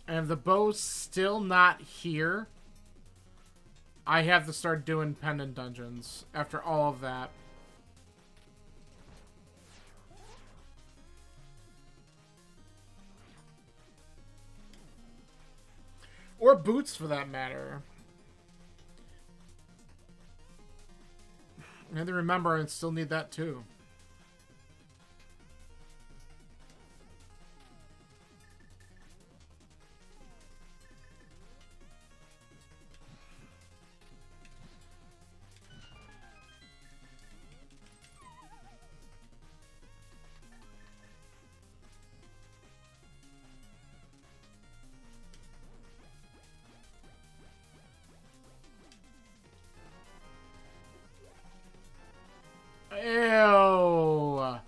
And if the bow's still not here, I have to start doing pendant dungeons after all of that. Or boots, for that matter. I had to remember I still need that too. Ew.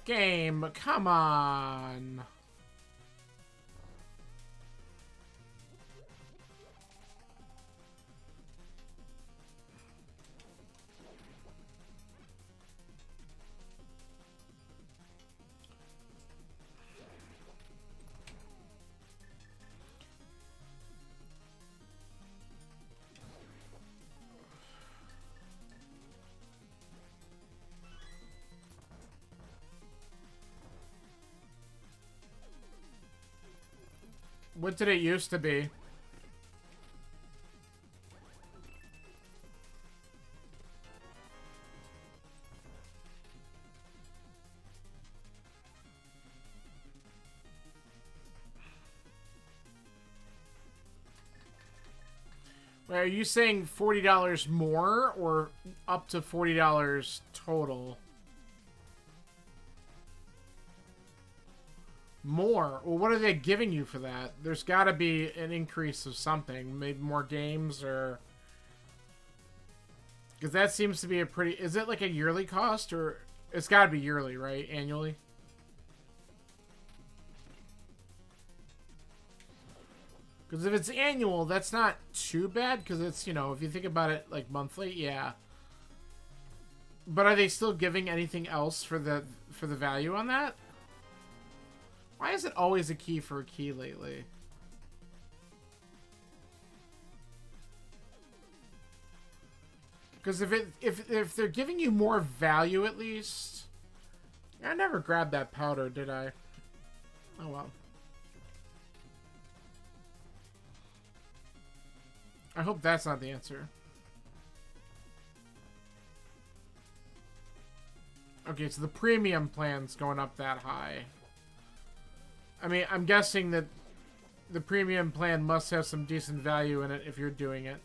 Game, come on. What did it used to be? Wait, are you saying $40 more or up to $40 total? More? Well, what are they giving you for that? There's got to be an increase of something. Maybe more games or... Because that seems to be a pretty... Is it like a yearly cost or... It's got to be yearly, right? Annually? Because if it's annual, that's not too bad. Because it's, you know, if you think about it like monthly, yeah. But are they still giving anything else for the value on that? Why is it always a key for a key lately? Because if they're giving you more value at least... I never grabbed that powder, did I? Oh well. I hope that's not the answer. Okay, so the premium plan's going up that high. I mean, I'm guessing that the premium plan must have some decent value in it if you're doing it.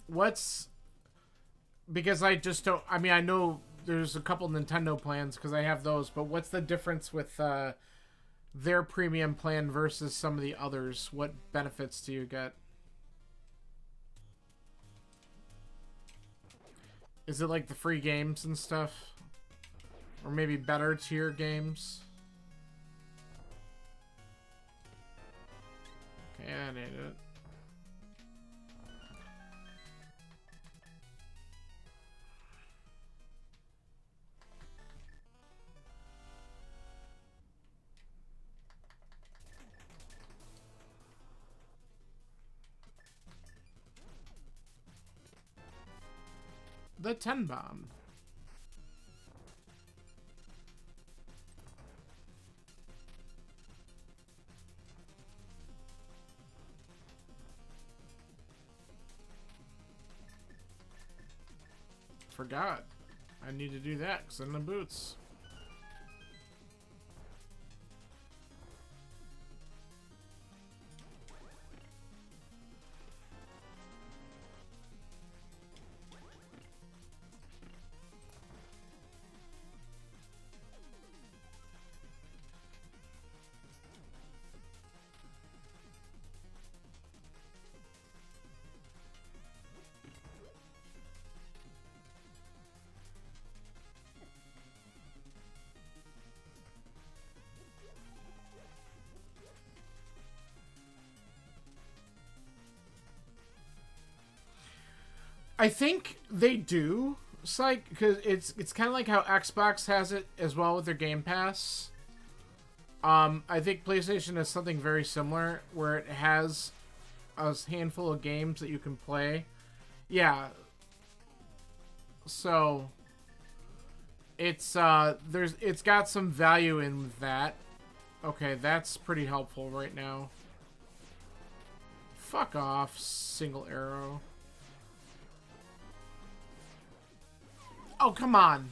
What's... Because I just don't... I mean, I know there's a couple Nintendo plans because I have those, but what's the difference with their premium plan versus some of the others? What benefits do you get? Is it like the free games and stuff? Or maybe better tier games? Okay, I need it. The 10 bomb. Forgot. I need to do that because I'm in the boots. I think they do, Psych, because it's kind of like how Xbox has it as well with their Game Pass. I think PlayStation has something very similar where it has a handful of games that you can play. Yeah. So it's it's got some value in that. Okay, that's pretty helpful right now. Fuck off, single arrow. Oh, come on.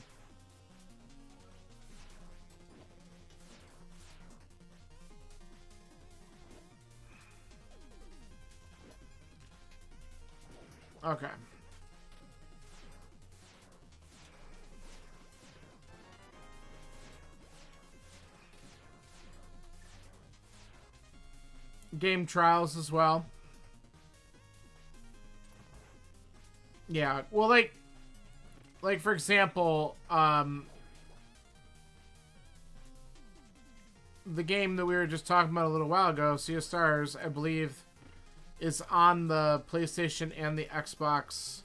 Okay. Game trials as well. Yeah, well, like for example, the game that we were just talking about a little while ago, Sea of Stars, I believe, is on the PlayStation and the Xbox,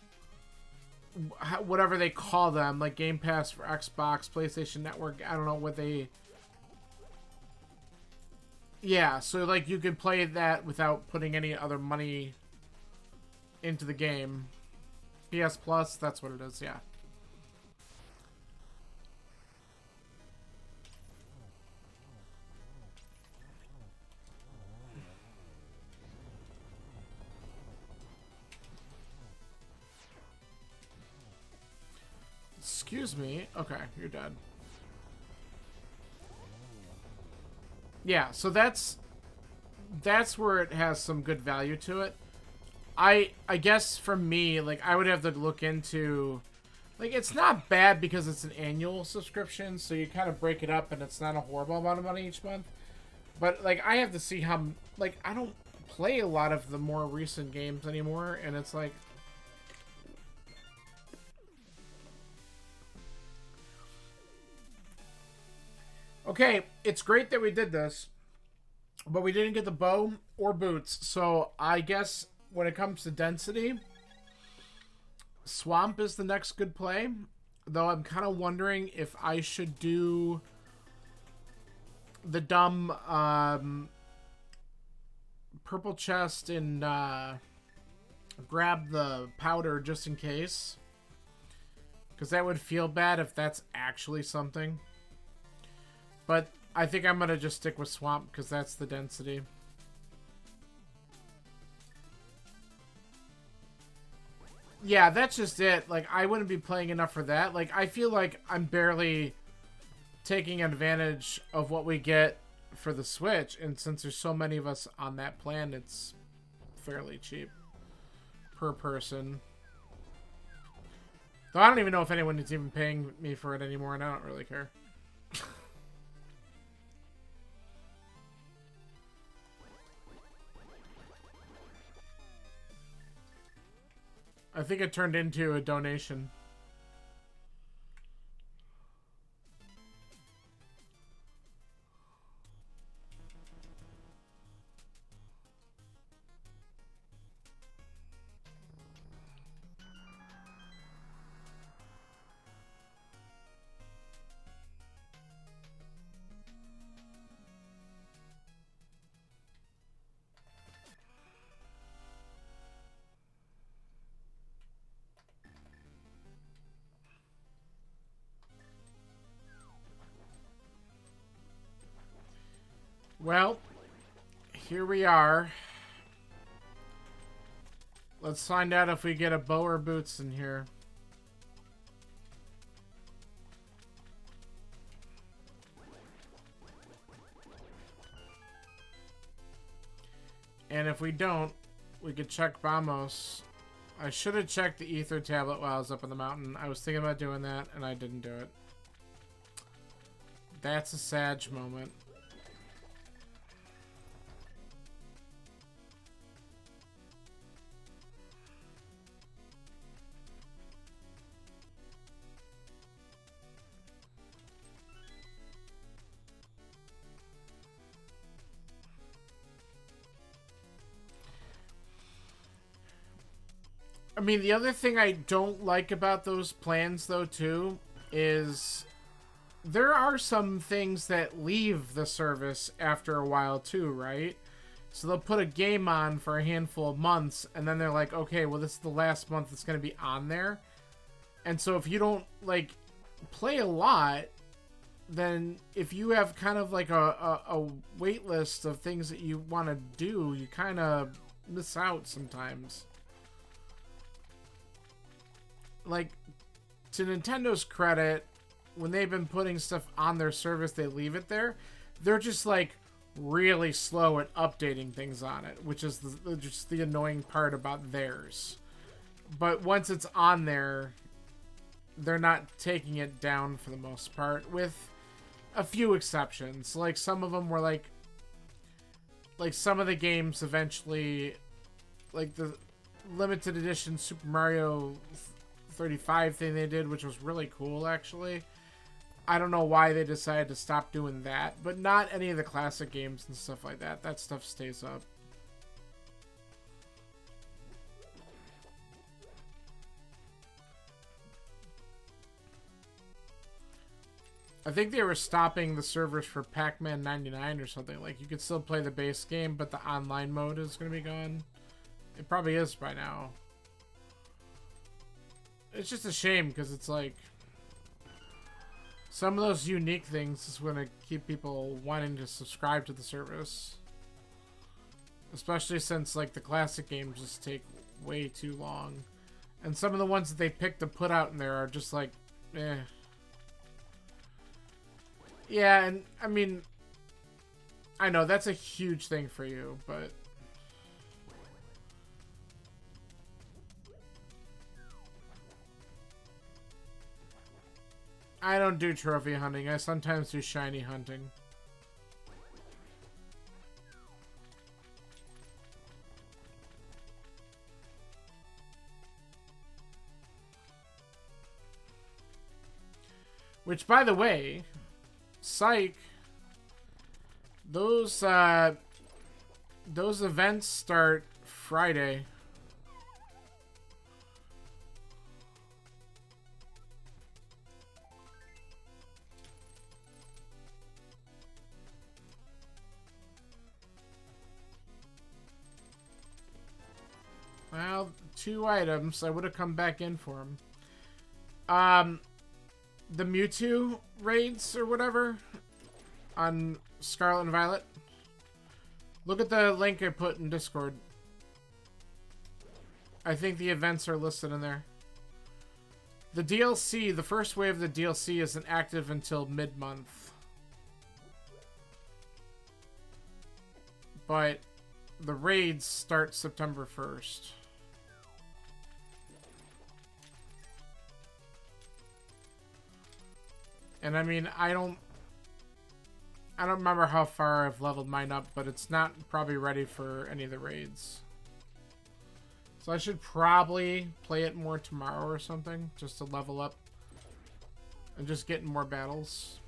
whatever they call them, like Game Pass for Xbox, PlayStation Network, I don't know what they... Yeah, so like you could play that without putting any other money into the game. PS Plus, that's what it is, yeah. Excuse me. Okay, you're dead. Yeah, so that's where it has some good value to it. I guess for me, like, I would have to look into... Like, it's not bad because it's an annual subscription, so you kind of break it up and it's not a horrible amount of money each month. But, like, I have to see how... Like, I don't play a lot of the more recent games anymore, and it's like... Okay, it's great that we did this, but we didn't get the bow or boots, so I guess when it comes to density, Swamp is the next good play, though I'm kind of wondering if I should do the dumb purple chest and grab the powder just in case, because that would feel bad if that's actually something. But I think I'm going to just stick with Swamp because that's the density. Yeah, that's just it. Like, I wouldn't be playing enough for that. Like, I feel like I'm barely taking advantage of what we get for the Switch. And since there's so many of us on that plan, it's fairly cheap per person. Though I don't even know if anyone is even paying me for it anymore, and I don't really care. I think it turned into a donation. Well, here we are. Let's find out if we get a bow or boots in here. And if we don't, we could check Vamos. I should have checked the ether tablet while I was up on the mountain. I was thinking about doing that, and I didn't do it. That's a sad moment. I mean, the other thing I don't like about those plans, though, too, is there are some things that leave the service after a while, too, right? So they'll put a game on for a handful of months, and then they're like, okay, well, this is the last month that's going to be on there. And so if you don't, like, play a lot, then if you have kind of like a wait list of things that you want to do, you kind of miss out sometimes. Like, to Nintendo's credit, when they've been putting stuff on their service, they leave it there. They're just, like, really slow at updating things on it, which is just the annoying part about theirs. But once it's on there, they're not taking it down for the most part, with a few exceptions. Like, some of them were, like some of the games eventually, like the limited edition Super Mario 35 thing they did, which was really cool, actually. I don't know why they decided to stop doing that, but not any of the classic games and stuff like that. That stuff stays up. I think they were stopping the servers for Pac-Man 99 or something. Like, you could still play the base game, but the online mode is going to be gone. It probably is by now. It's just a shame, because it's like, some of those unique things is going to keep people wanting to subscribe to the service. Especially since, like, the classic games just take way too long. And some of the ones that they picked to put out in there are just like, eh. Yeah, and, I mean, I know, that's a huge thing for you, but I don't do trophy hunting. I sometimes do shiny hunting. Which, by the way, psych, those events start Friday. Well, 2 items. I would have come back in for them. The Mewtwo raids or whatever on Scarlet and Violet. Look at the link I put in Discord. I think the events are listed in there. The DLC, the first wave of the DLC isn't active until mid-month. But the raids start September 1st. And I mean, I don't remember how far I've leveled mine up, but it's not probably ready for any of the raids. So I should probably play it more tomorrow or something, just to level up and just get in more battles.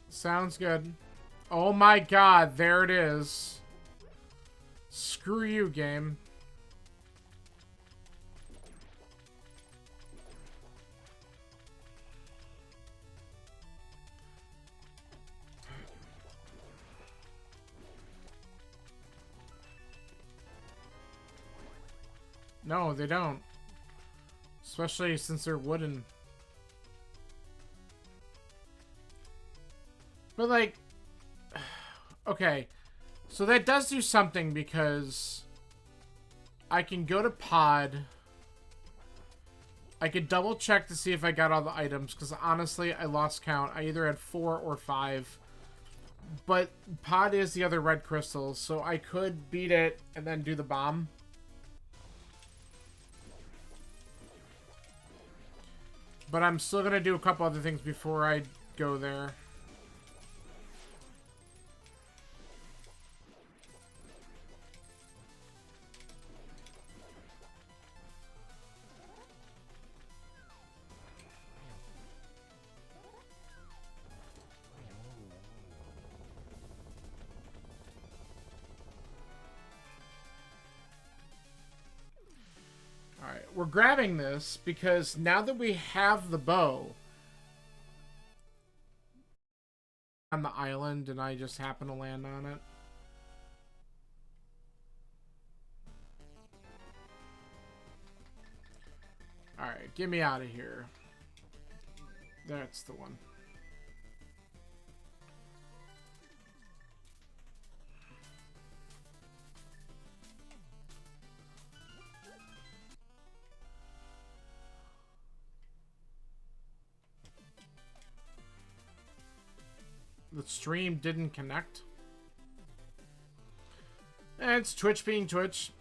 Sounds good. Oh my god, there it is. Screw you, game. No, they don't. Especially since they're wooden. But like, okay, so that does do something because I can go to pod. I could double check to see if I got all the items because honestly, I lost count. I either had 4 or 5. But pod is the other red crystals, so I could beat it and then do the bomb. But I'm still going to do a couple other things before I go there. Alright, we're grabbing this because now that we have the bow on the island and I just happen to land on it. Alright, get me out of here. That's the one. The stream didn't connect. It's Twitch being Twitch.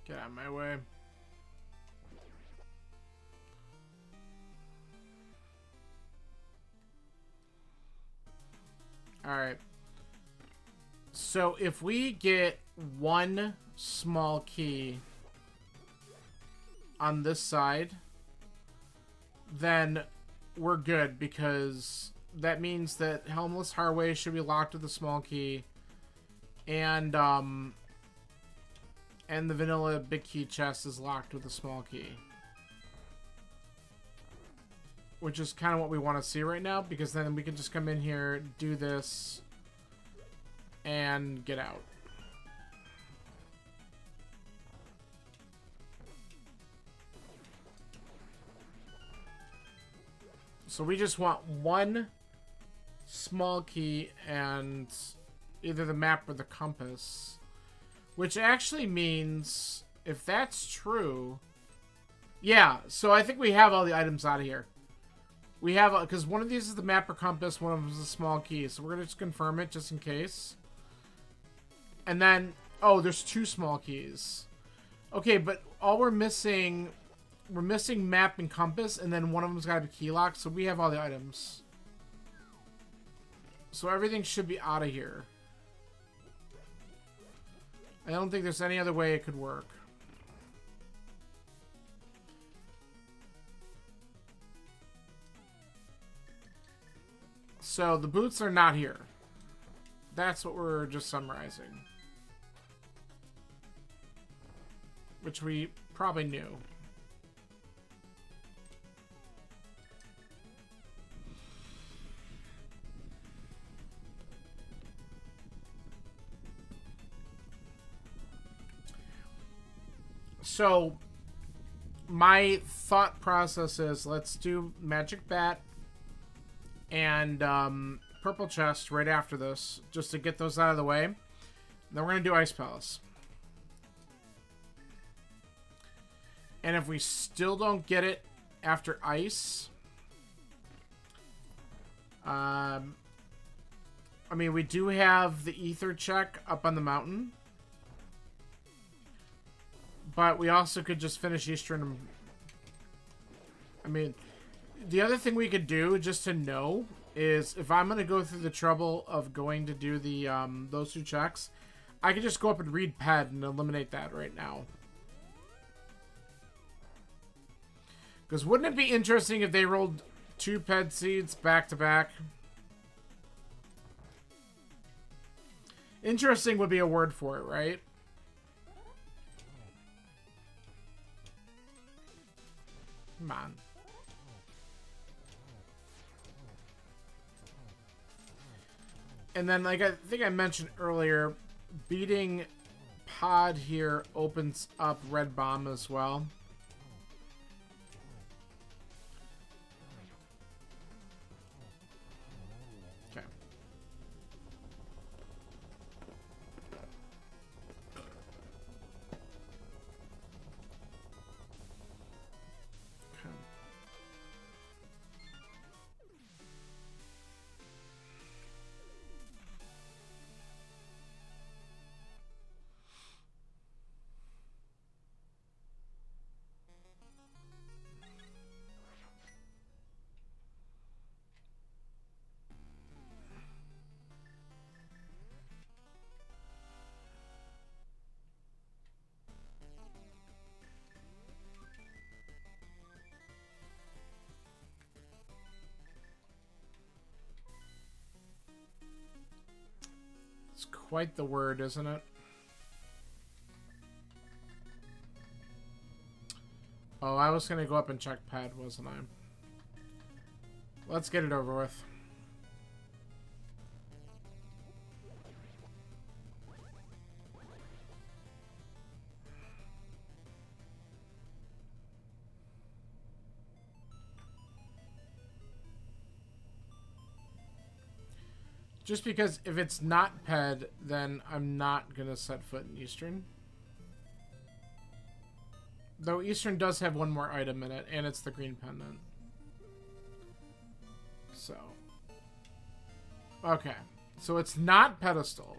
Get out of my way. Alright. So if we get one small key on this side, then we're good because that means that Helmless Highway should be locked with a small key. And the vanilla big key chest is locked with a small key. Which is kind of what we want to see right now, because then we can just come in here, do this, and get out. So we just want one small key and either the map or the compass. Which actually means, if that's true... Yeah, so I think we have all the items out of here. We have, because one of these is the map or compass, one of them is a small key. So we're going to just confirm it, just in case. And then, oh, there's 2 small keys. Okay, but all we're missing map and compass, and then one of them's got to be key locked, so we have all the items. So everything should be out of here. I don't think there's any other way it could work. So the boots are not here. That's what we're just summarizing. Which we probably knew. So my thought process is let's do Magic Bat and Purple Chest right after this, just to get those out of the way. Then we're going to do Ice Palace. And if we still don't get it after Ice... I mean, we do have the Ether check up on the mountain. But we also could just finish Eastern. I mean, the other thing we could do, just to know, is if I'm going to go through the trouble of going to do the those two checks, I could just go up and read Ped and eliminate that right now. Because wouldn't it be interesting if they rolled 2 Ped seeds back to back? Interesting would be a word for it, right? Come on. And then, like I think I mentioned earlier, beating Pod here opens up Red Bomb as well. Okay. It's quite the word, isn't it? Oh, I was going to go up and check Ped, wasn't I? Let's get it over with. Just because if it's not Ped, then I'm not going to set foot in Eastern. Though Eastern does have one more item in it, and it's the green pendant. So. Okay. So it's not Pedestal.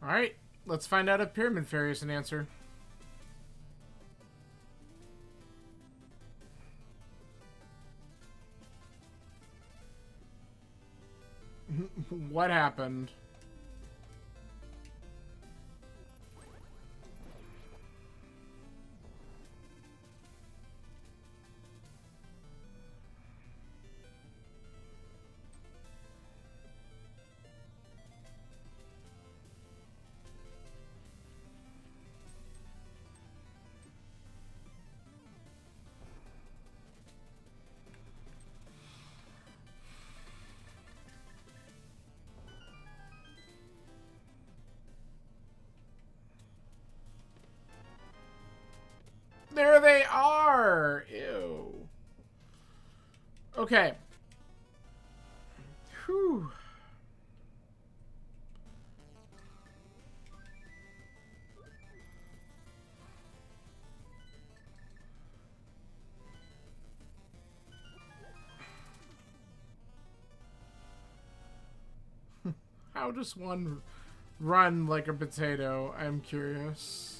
Alright, let's find out if Pyramid Fairy is an answer. What happened? There they are! Ew. Okay. Whew. How does one run like a potato? I'm curious.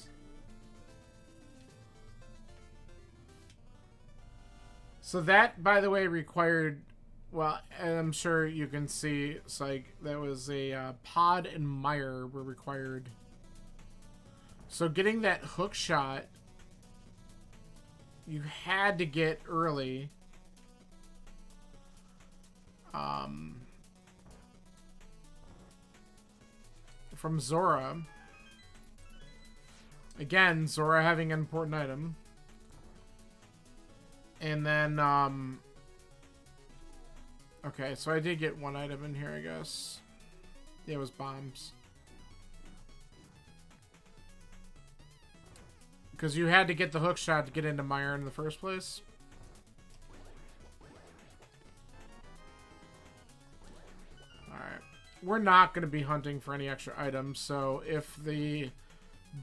So that, by the way, required, well, and I'm sure you can see, it's like, that was a Pod and Mire were required. So getting that hook shot, you had to get early. From Zora. Again, Zora having an important item. And then, okay, so I did get one item in here, I guess. Yeah, it was bombs. Because you had to get the hook shot to get into Mire in the first place. Alright. We're not going to be hunting for any extra items, so if the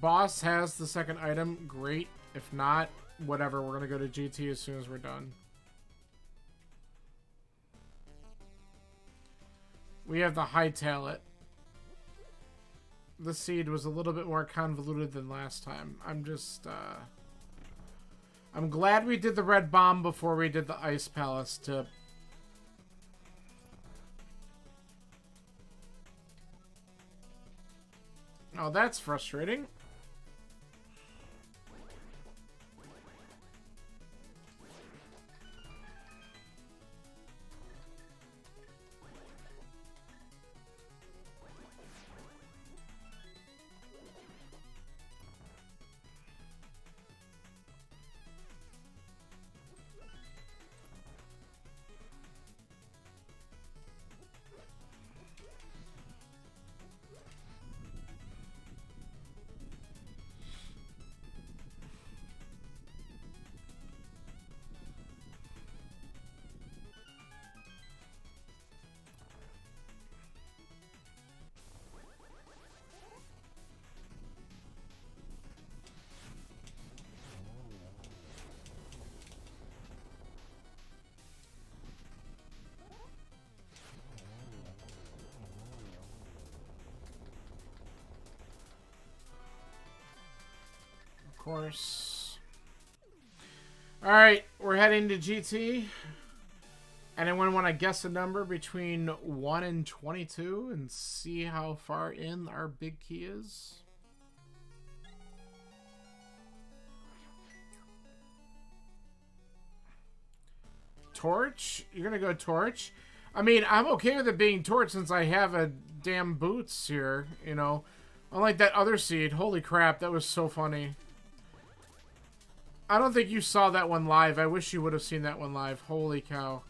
boss has the second item, great. If not, whatever, we're going to go to GT as soon as we're done. We have the hightail it. The seed was a little bit more convoluted than last time. I'm just, I'm glad we did the red bomb before we did the ice palace tip. Oh, that's frustrating. Course. Alright, we're heading to GT. Anyone want to guess a number between 1 and 22 and see how far in our big key is? Torch? You're gonna go Torch? I mean, I'm okay with it being Torch since I have a damn boots here, you know. Unlike that other seed. Holy crap, that was so funny. I don't think you saw that one live. I wish you would have seen that one live. Holy cow.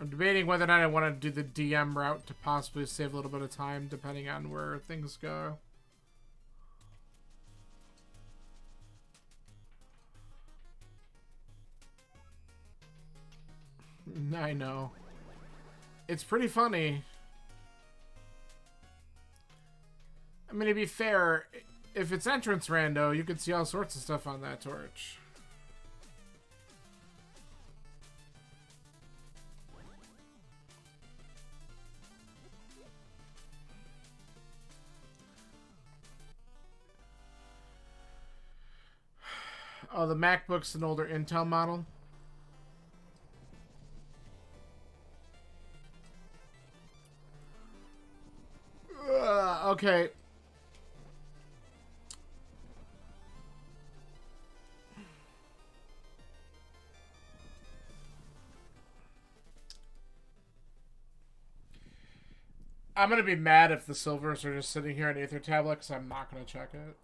I'm debating whether or not I want to do the DM route to possibly save a little bit of time depending on where things go. I know. It's pretty funny. mean, to be fair, if it's entrance rando, you could see all sorts of stuff on that torch. Oh, the MacBook's an older Intel model. Okay. I'm gonna be mad if the silvers are just sitting here on Aether Tablet, because I'm not gonna check it.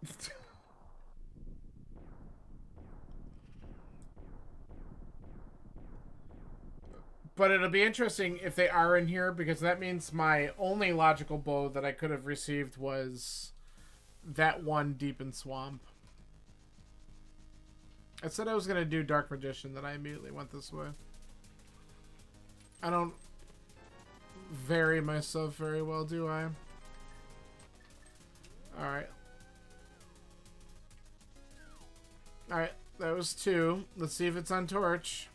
But it'll be interesting if they are in here, because that means my only logical bow that I could have received was that one deep in swamp. I said I was going to do Dark Magician, then I immediately went this way. I don't vary myself very well, do I? Alright. Alright, that was 2. Let's see if it's on torch.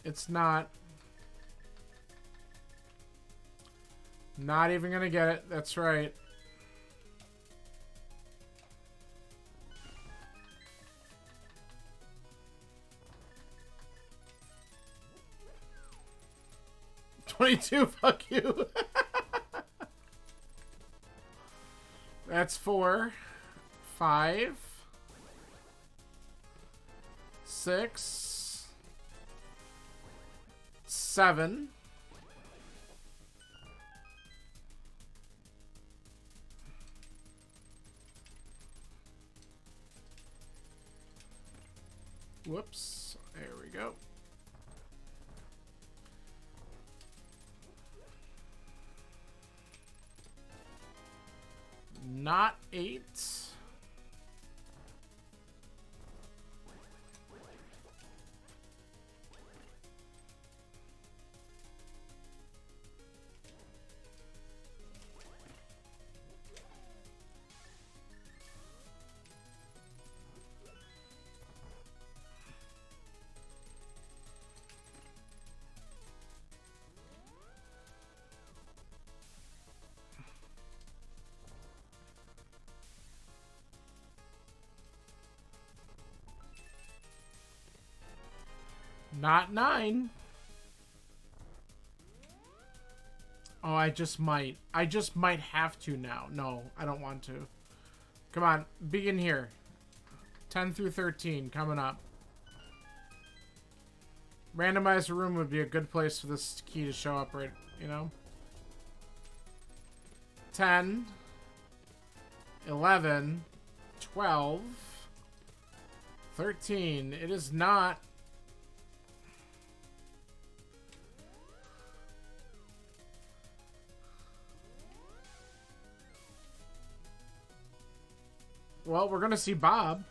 It's not. Not even gonna get it. That's right. $22. Fuck you. That's 4, 5, 6, 7. Whoops. There we go. Not 8. Not 9. Oh, I just might. I just might have to now. No, I don't want to. Come on, begin here. 10 through 13 coming up. Randomizer room would be a good place for this key to show up, right? You know? 10, 11, 12, 13. It is not. Well, we're gonna see Bob.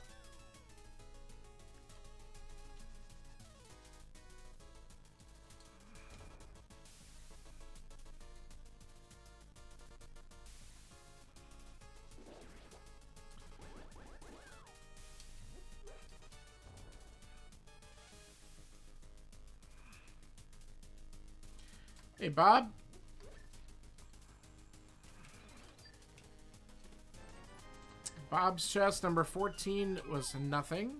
Hey, Bob. Bob's chest, number 14, was nothing.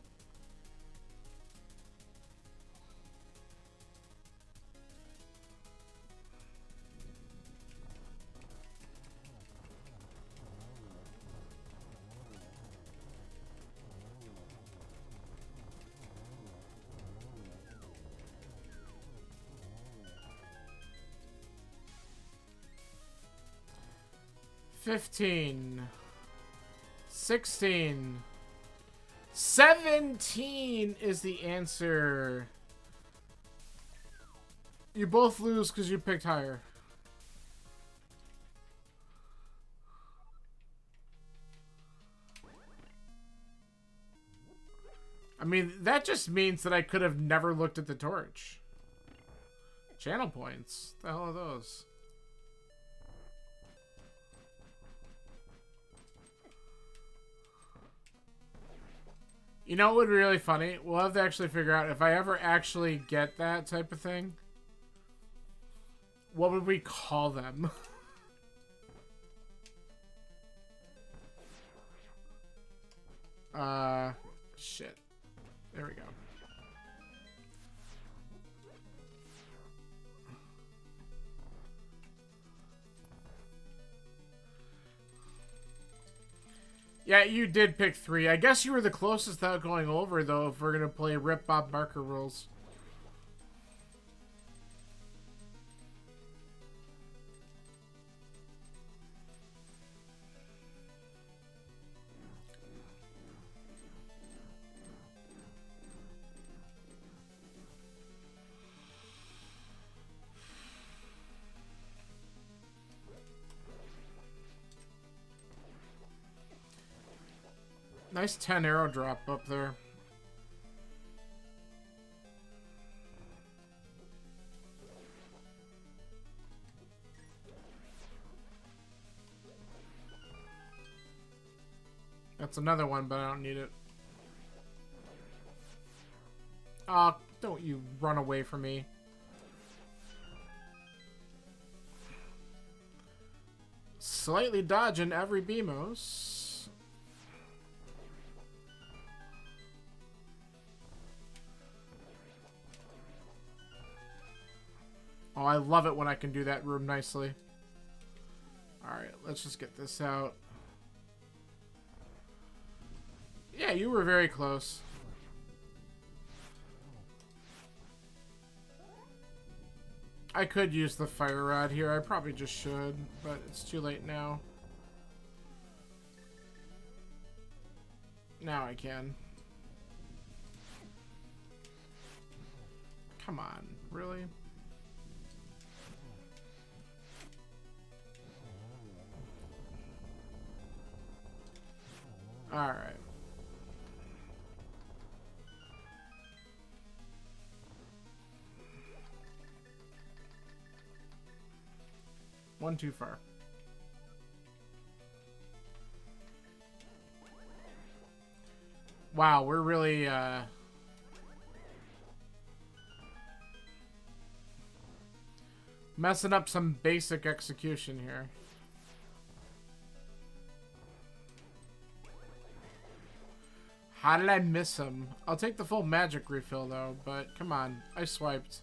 $15. 16. 17 is the answer. You both lose because you picked higher. I mean, that just means that I could have never looked at the torch. Channel points. The hell are those? You know what would be really funny? We'll have to actually figure out if I ever actually get that type of thing. What would we call them? Shit. There we go. Yeah, you did pick 3. I guess you were the closest without going over, though, if we're going to play Rip Bob Barker rules. Nice 10 arrow drop up there. That's another one, but I don't need it. Oh, don't you run away from me. Slightly dodging every BMOS. Oh, I love it when I can do that room nicely. Alright, let's just get this out. Yeah, you were very close. I could use the fire rod here. I probably just should, but it's too late now. Now I can. Come on, really? All right. One too far. Wow, we're really messing up some basic execution here. How did I miss him? I'll take the full magic refill though, but come on, I swiped.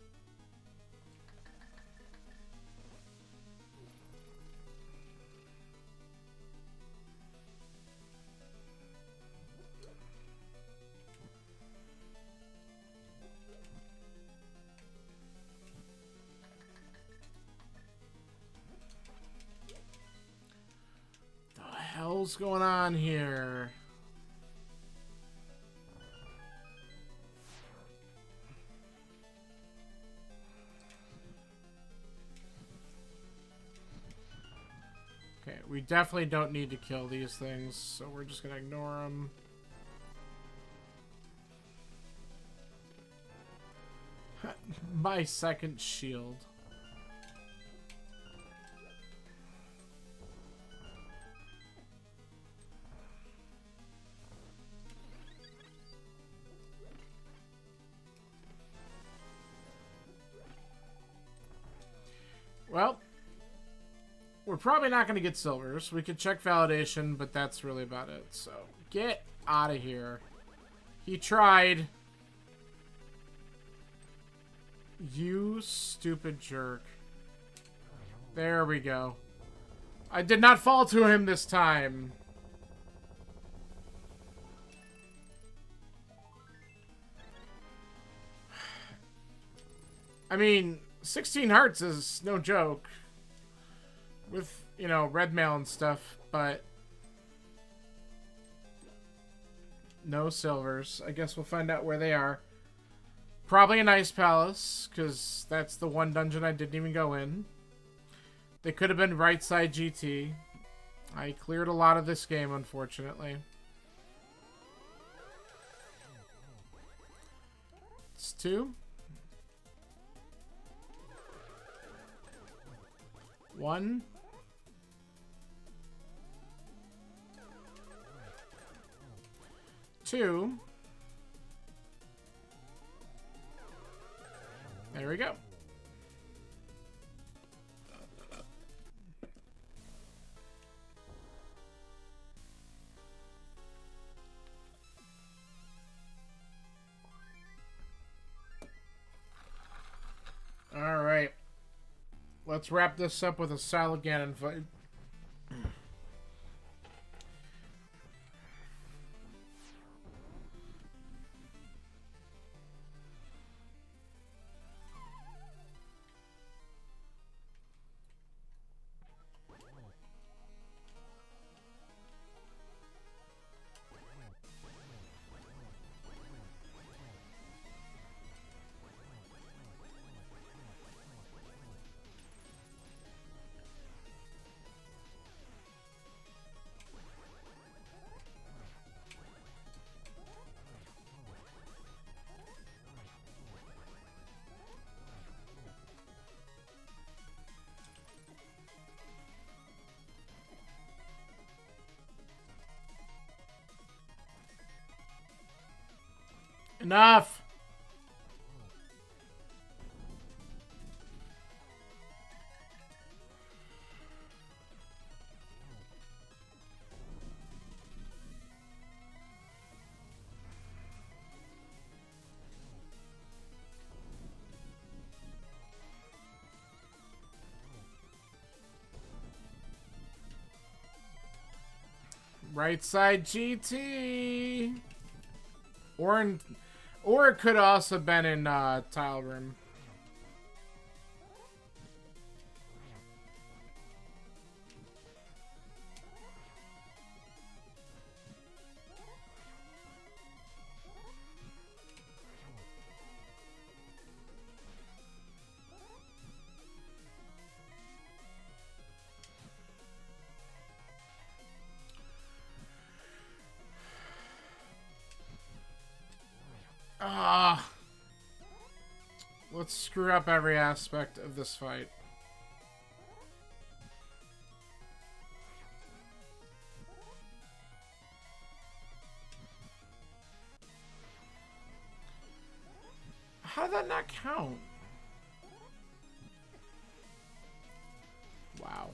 The hell's going on here? Okay, we definitely don't need to kill these things, so we're just gonna ignore them. My second shield. Well, we're probably not going to get silvers. We could check validation, but that's really about it. So, get out of here. He tried. You stupid jerk. There we go. I did not fall to him this time. I mean, 16 hearts is no joke. With, you know, red mail and stuff, but no silvers. I guess we'll find out where they are. Probably an ice palace, because that's the one dungeon I didn't even go in. They could have been right side GT. I cleared a lot of this game, unfortunately. It's 2. 1. 2. There we go. All right. Let's wrap this up with a Silent Ganon fight. Enough! Right side GT! Or it could also have been in Tile Room. Ah! Let's screw up every aspect of this fight. How did that not count? Wow.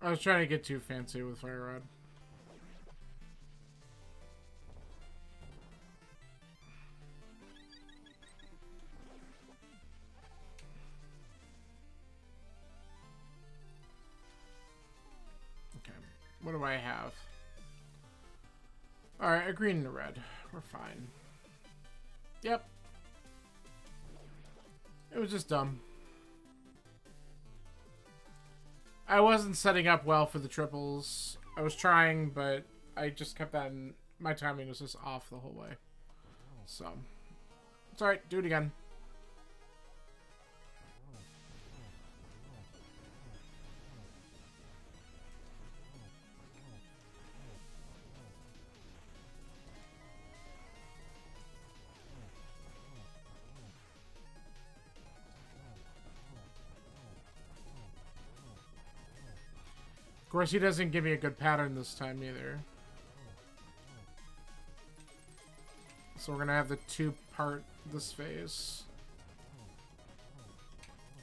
I was trying to get too fancy with Fire Rod. Okay. What do I have? Alright, a green and a red. We're fine. Yep. It was just dumb. I wasn't setting up well for the triples. I was trying, but I just kept that in... My timing was just off the whole way. So, it's alright. Do it again. Of course, he doesn't give me a good pattern this time either. So we're gonna have the two-part this phase.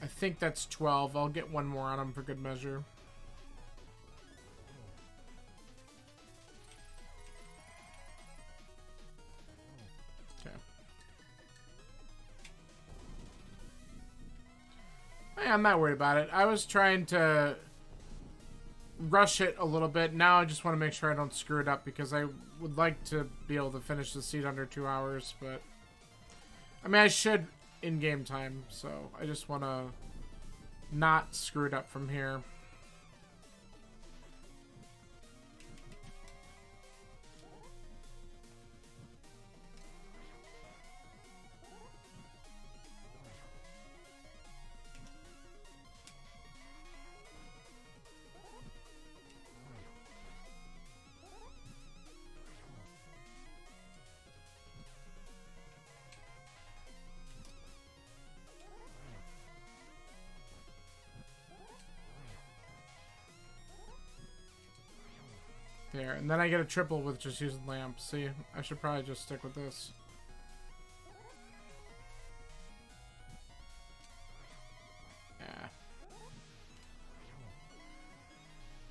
I think that's 12. I'll get one more on him for good measure. Okay. Hey, I'm not worried about it. I was trying to rush it a little bit. Now I just want to make sure I don't screw it up because I would like to be able to finish the seed under 2 hours, but I mean I should in game time, so I just want to not screw it up from here. There, and then I get a triple with just using lamp. See, I should probably just stick with this. Yeah.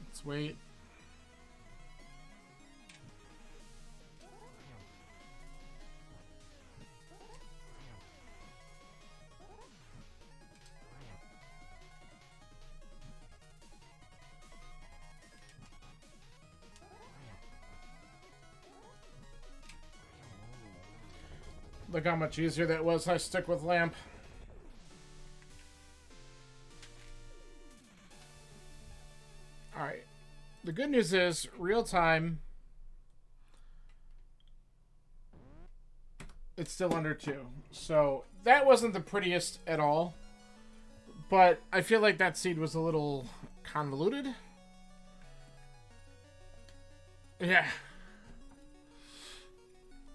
Let's wait. Look how much easier that was. I stick with lamp. Alright. The good news is, real time, it's still under 2. So, that wasn't the prettiest at all. But I feel like that seed was a little convoluted. Yeah.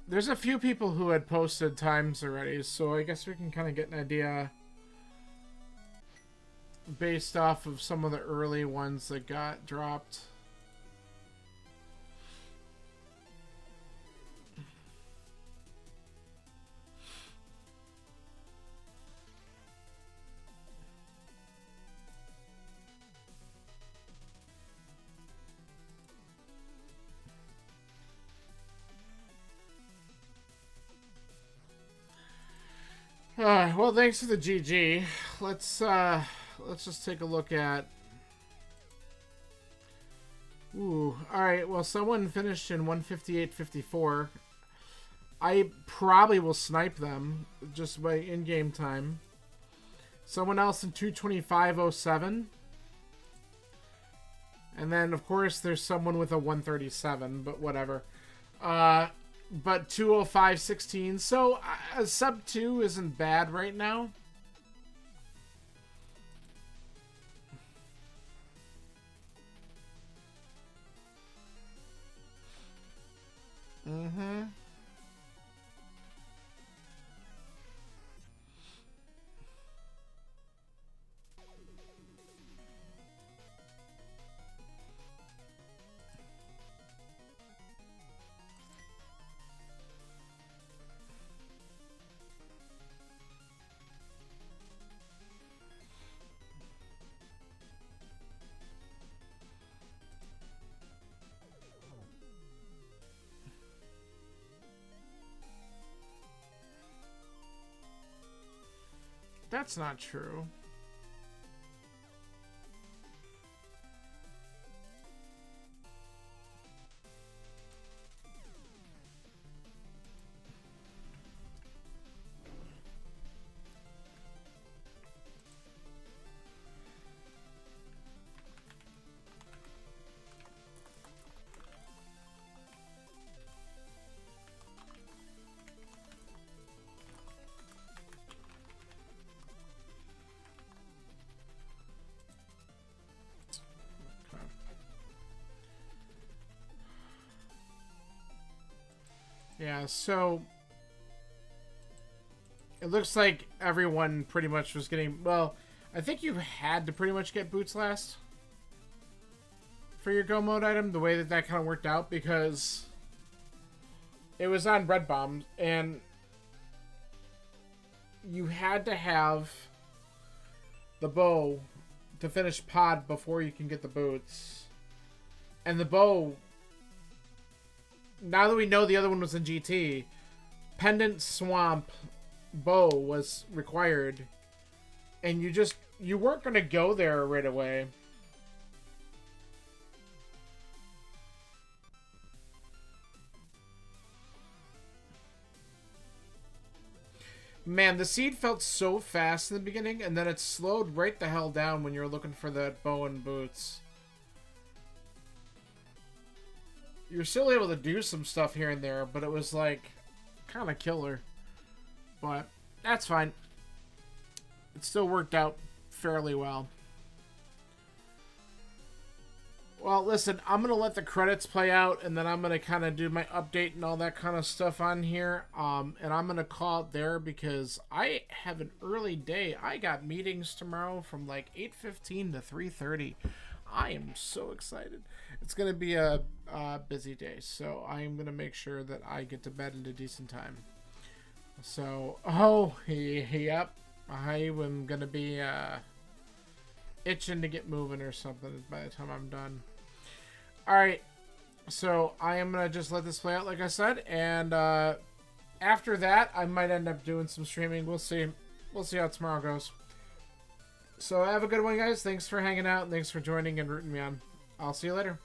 There's a few people who had posted times already, so I guess we can kind of get an idea based off of some of the early ones that got dropped. Well, thanks for the GG. Let's just take a look at. Ooh, all right. Well, someone finished in 158.54. I probably will snipe them just by in-game time. Someone else in 225.07. And then, of course, there's someone with a 137, but whatever. But 205.16. So, sub 2 isn't bad right now. Mm-hmm. That's not true. Yeah, so it looks like everyone pretty much was getting, well, I think you had to pretty much get boots last for your go mode item, the way that that kind of worked out, because it was on Red Bomb, and you had to have the bow to finish pod before you can get the boots. And the bow, now that we know the other one was in GT, Pendant Swamp bow was required, and you weren't going to go there right away. Man, the seed felt so fast in the beginning, and then it slowed right the hell down when you were looking for that bow and boots. You're still able to do some stuff here and there, but it was like kind of killer. But that's fine. It still worked out fairly well. Well, listen, I'm going to let the credits play out, and then I'm going to kind of do my update and all that kind of stuff on here. And I'm going to call it there because I have an early day. I got meetings tomorrow from like 8:15 to 3:30. I am so excited. It's going to be a busy day, so I am going to make sure that I get to bed at a decent time. So, yep. I am going to be itching to get moving or something by the time I'm done. Alright, so I am going to just let this play out like I said, and after that, I might end up doing some streaming. We'll see. We'll see how tomorrow goes. So have a good one, guys. Thanks for hanging out, and thanks for joining and rooting me on. I'll see you later.